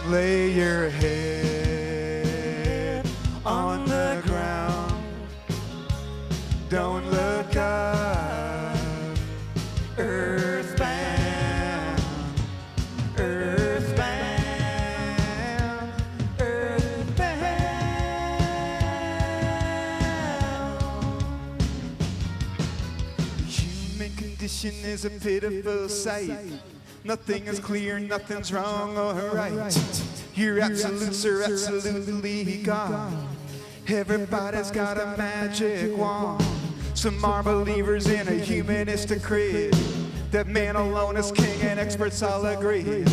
Lay your head on the ground. Don't look up. Earthbound. Earthbound. Earthbound. The human condition is a pitiful sight. Nothing is clear, nothing's wrong or right. Your absolutes are absolutely gone. Everybody's got a magic wand. Some are believers in a humanistic creed, that man alone is king and experts all agree.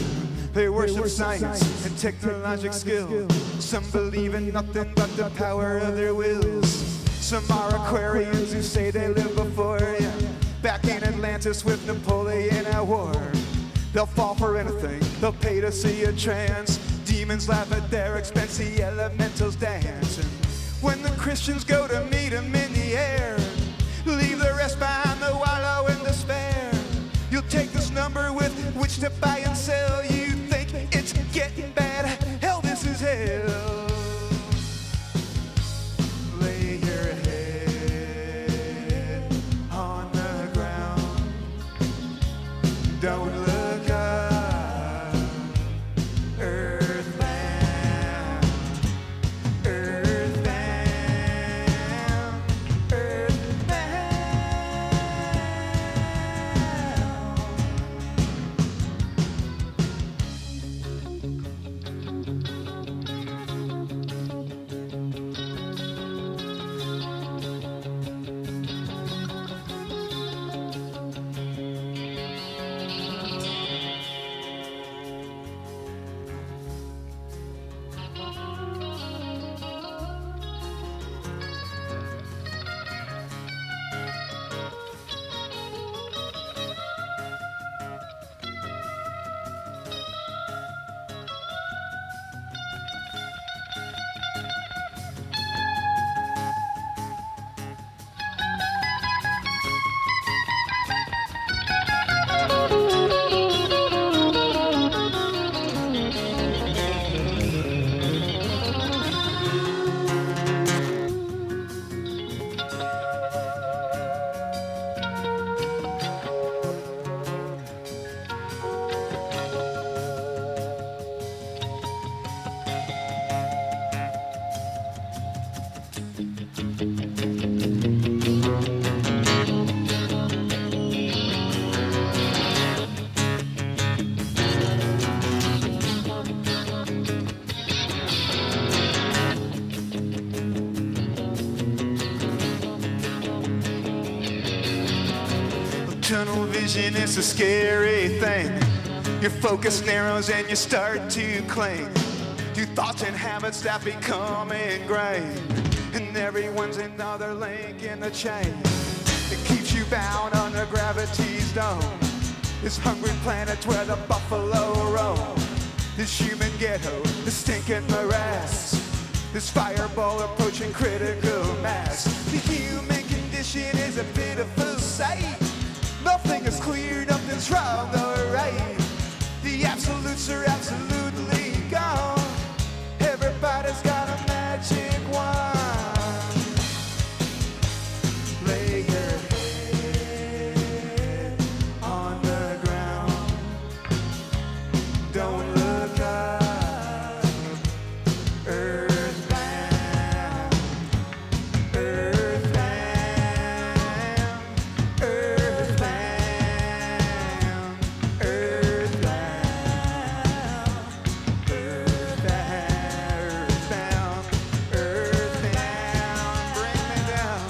They worship science and technologic skill. Some believe in nothing but the power of their wills. Some are Aquarians who say they live before you, back in Atlantis with Napoleon at war. They'll fall for anything, they'll pay to see a trance. Demons laugh at their expense, the elementals dance. And when the Christians go to meet them in the air, leave the rest behind to wallow in despair. You'll take this number with which to buy and sell. You think it's getting bad, hell, this is hell. Lay your head on the ground. Don't look up. Earthbound. Earthbound. Earthbound. Tunnel vision is a scary thing. Your focus narrows and you start to cling to thoughts and habits that become ingrained. And everyone's another link in the chain that keeps you bound under gravity's dome. This hungry planet where the buffalo roam. This human ghetto, this stinking morass. This fireball approaching critical mass. The human condition is a pitiful sight. Nothing is clear, nothing's wrong or right. The absolutes are absolutely gone. Everybody's got a magic wand. Lay your head on the ground. Don't look up. Earthbound, earthbound, earthbound, earthbound, earthbound, earthbound, bring me down,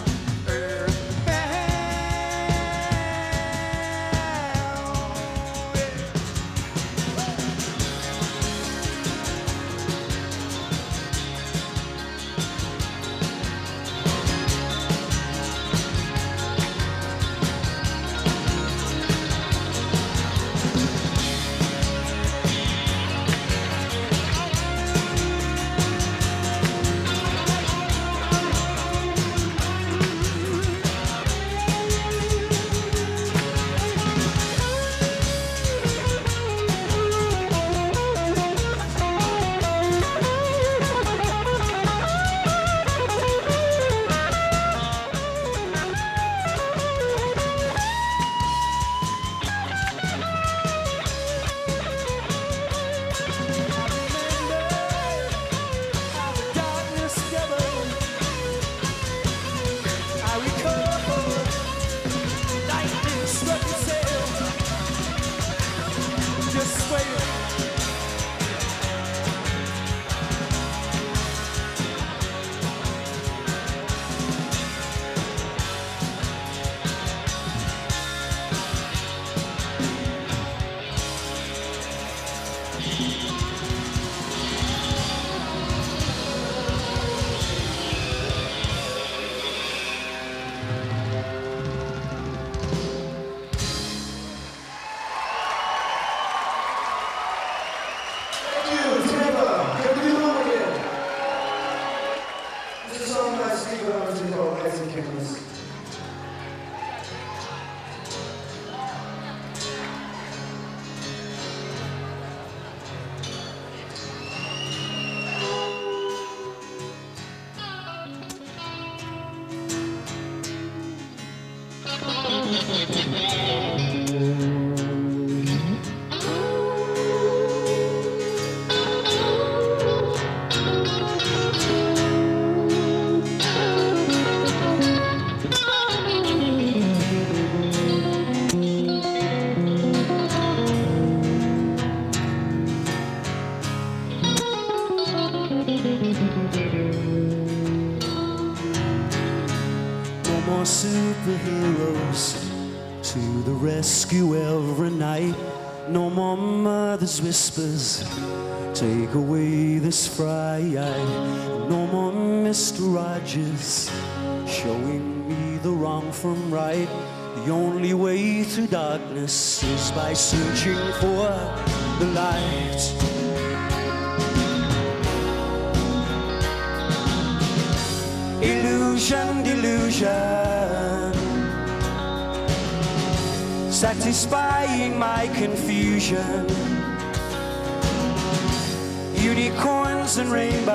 No more superheroes to the rescue every night. No more mother's whispers, take away this fright. No more Mr. Rogers showing me the wrong from right. The only way through darkness is by searching for the light. Illusion, delusion, satisfying my confusion. Unicorns and rainbows.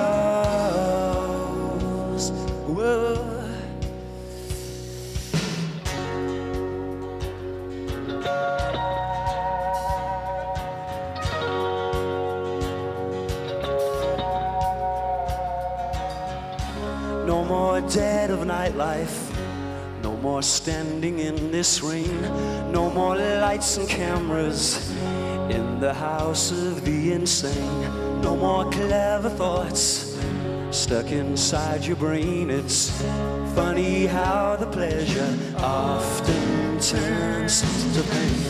Whoa. No more dead of nightlife, no more standing in this rain, no more lights and cameras in the house of the insane, no more clever thoughts stuck inside your brain. It's funny how the pleasure often turns to pain.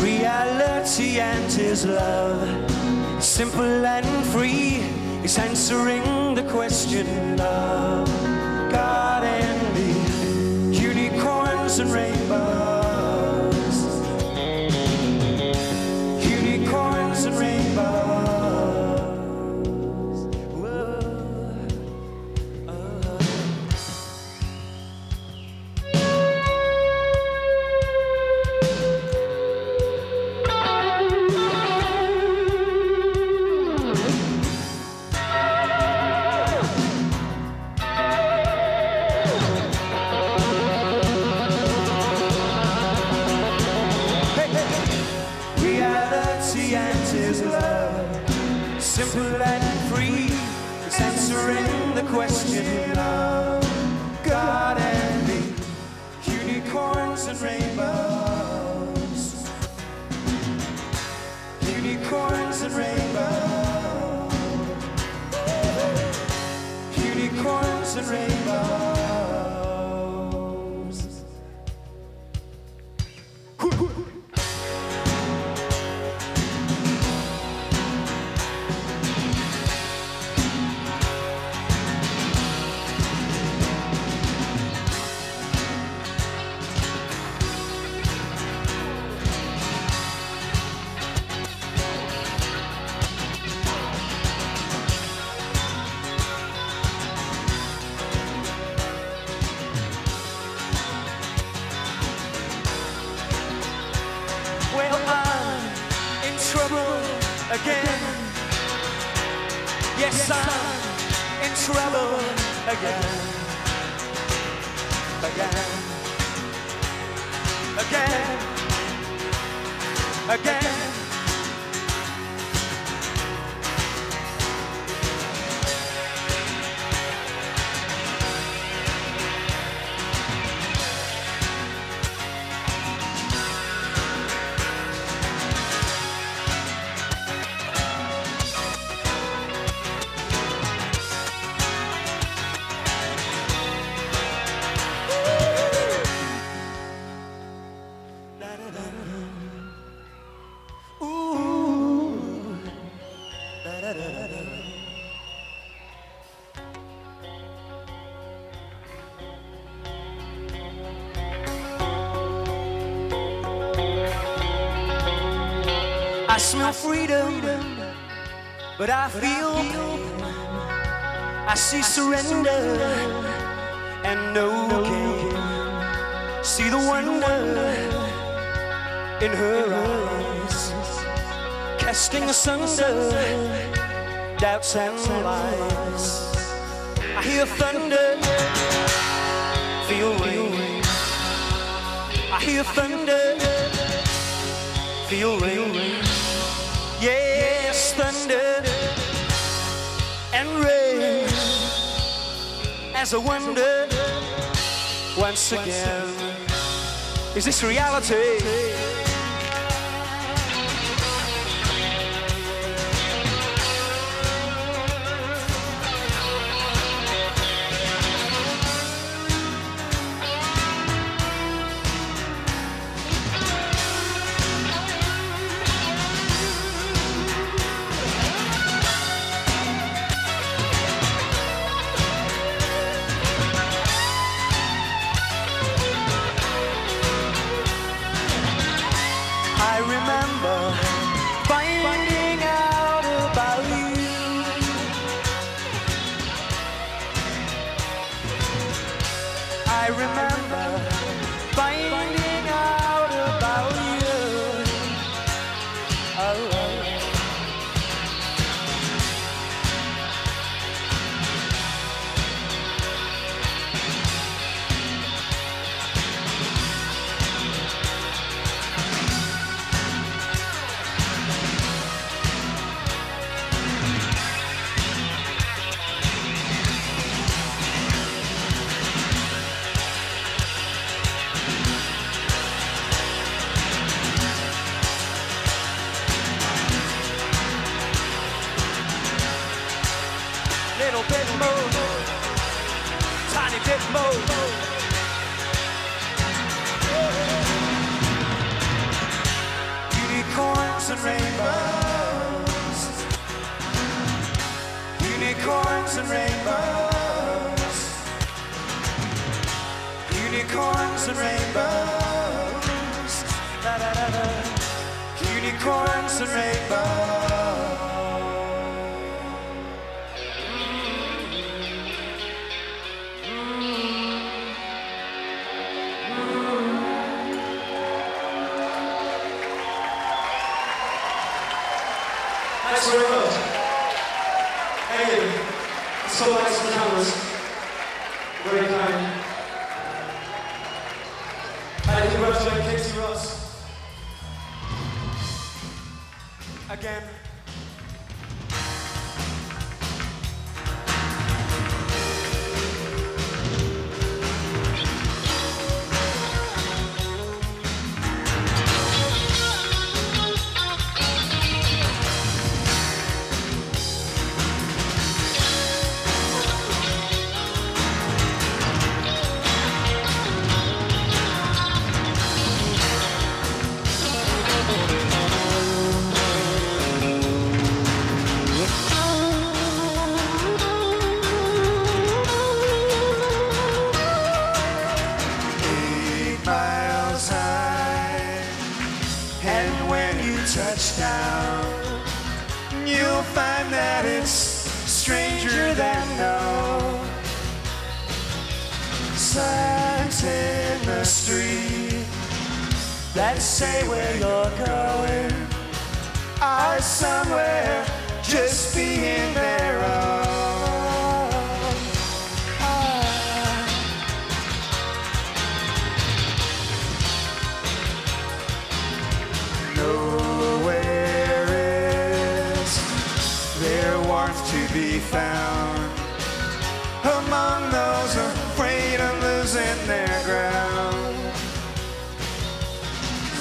Reality and his love, simple and free. It's answering the question of God and me. Unicorns and rainbows, unicorns and rainbows. Whoa. Reality and his love, simple and free. It's answering the question of God and me. Unicorns and rainbows, unicorns and rainbows, unicorns and rainbows. Well, I'm in trouble again. Yes, I'm in trouble again. Again. Again. Again. I smell freedom, but I feel pain. I see surrender and no gain. See the wonder in her eyes, casting asunder doubts and lies. I hear thunder, feel rain. I hear thunder, feel rain. Yes, thunder and rain. As I wonder once again, is this reality? unicorns and rainbows. Da da da da. Unicorns and rainbows. Thanks very much. Thank you. It's so nice to come. Very kind. I congratulate Casey Ross. Again. Touchdown, you'll find that it's stranger than no. Signs in the street that say where you're going are somewhere just being their own. Be found among those afraid of losing their ground.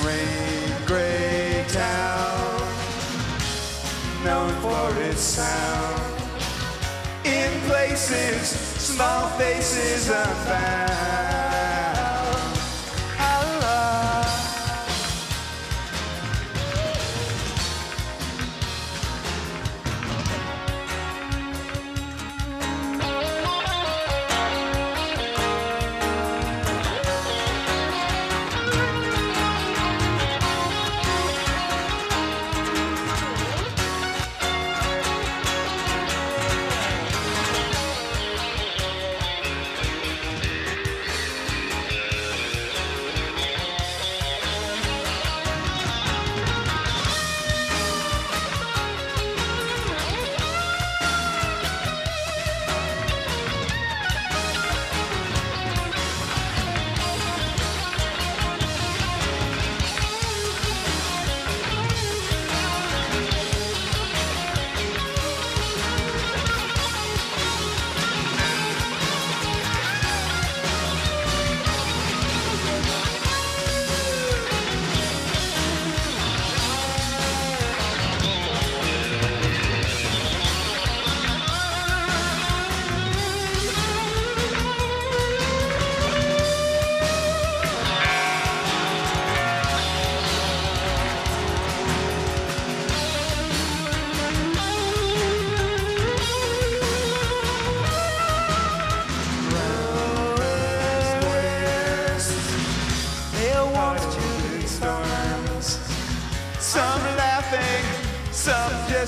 Rain gray town, known for its sound. In places, small faces unfound.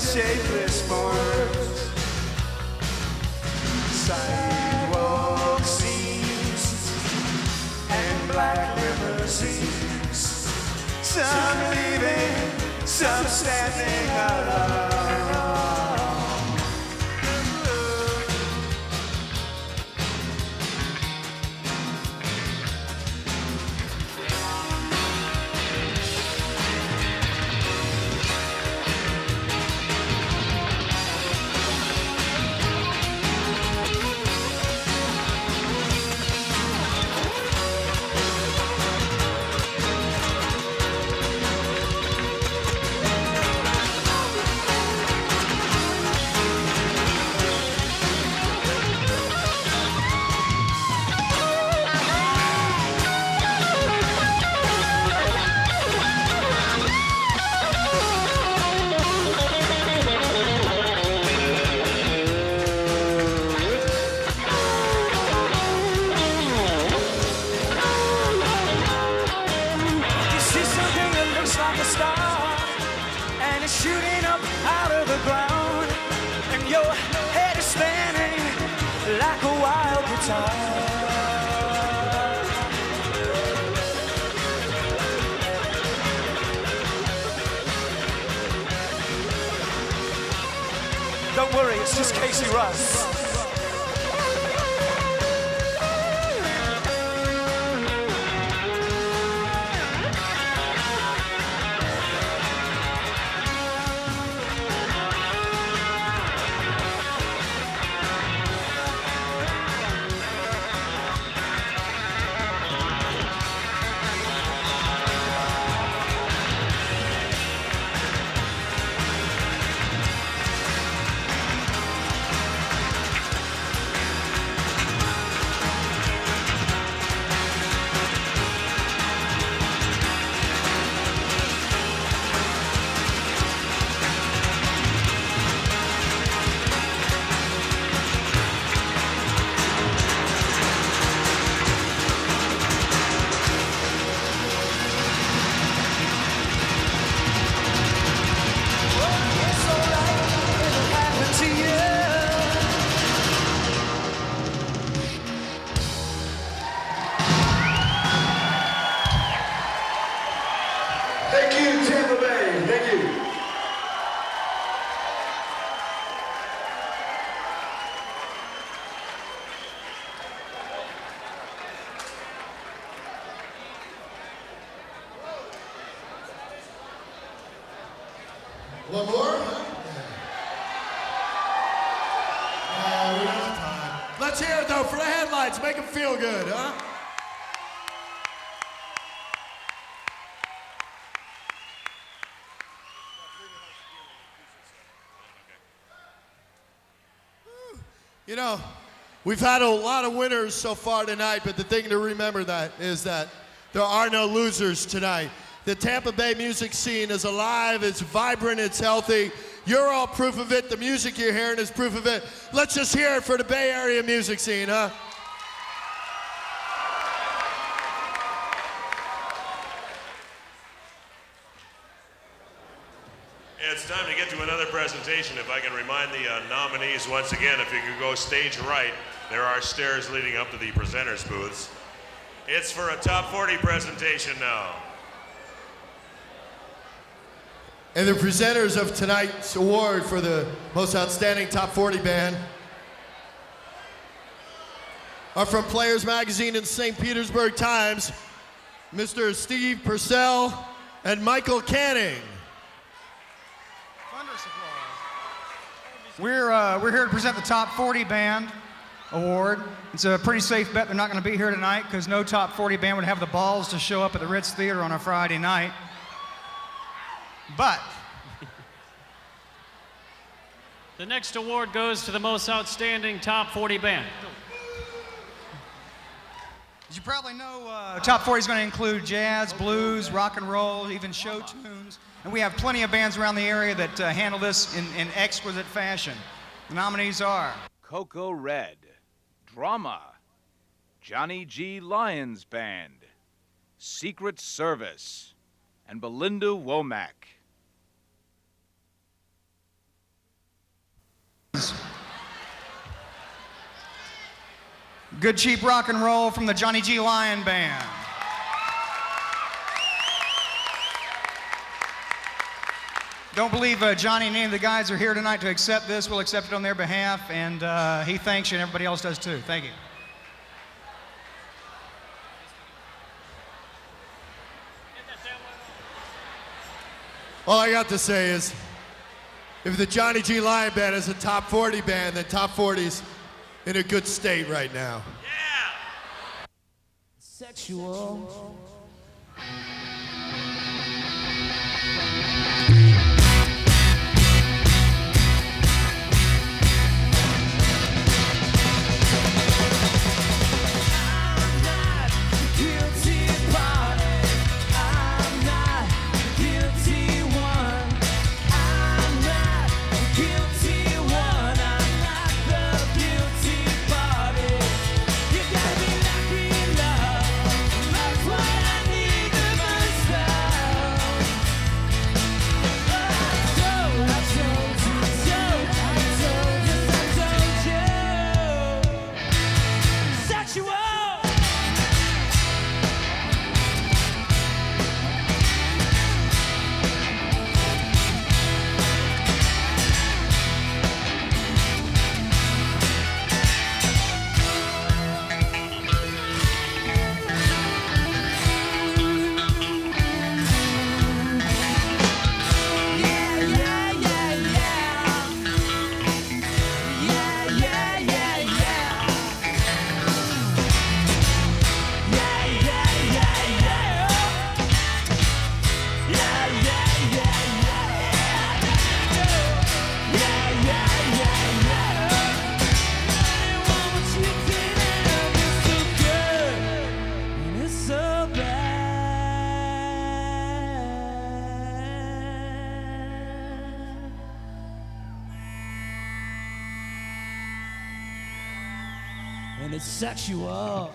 Shapeless forms, sidewalk scenes, and black limousines. Some leaving, some standing alone. ground, and your head is spinning like a wild guitar. Don't worry, it's just Casey Russ. Thank you, Tampa Bay. Thank you. One more? We don't have time. Let's hear it though for the headlights. Make them feel good, huh? You know, we've had a lot of winners so far tonight, but the thing to remember that is that there are no losers tonight. The Tampa Bay music scene is alive, it's vibrant, it's healthy. You're all proof of it. The music you're hearing is proof of it. Let's just hear it for the Bay Area music scene, huh? It's time to get to another presentation. If I can remind the nominees once again, if you could go stage right, there are stairs leading up to the presenters' booths. It's for a top 40 presentation now. And the presenters of tonight's award for the most outstanding top 40 band are from Players Magazine and St. Petersburg Times, Mr. Steve Purcell and Michael Canning. We're here to present the Top 40 Band Award. It's a pretty safe bet they're not going to be here tonight because no Top 40 band would have the balls to show up at the Ritz Theater on a Friday night. But the next award goes to the most outstanding Top 40 band. as you probably know, Top 40 is going to include jazz, blues, rock and roll, even show tunes. And we have plenty of bands around the area that handle this in exquisite fashion. The nominees are Coco Red, Drama, Johnny G. Lyons Band, Secret Service, and Belinda Womack. Good cheap rock and roll from the Johnny G. Lyon Band. Don't believe Johnny and any of the guys are here tonight to accept this. We'll accept it on their behalf, and he thanks you, and everybody else does too. Thank you. All I got to say is, if the Johnny G. Lyon Band is a top 40 band, then top 40's in a good state right now. Sexual. What and it's sexual.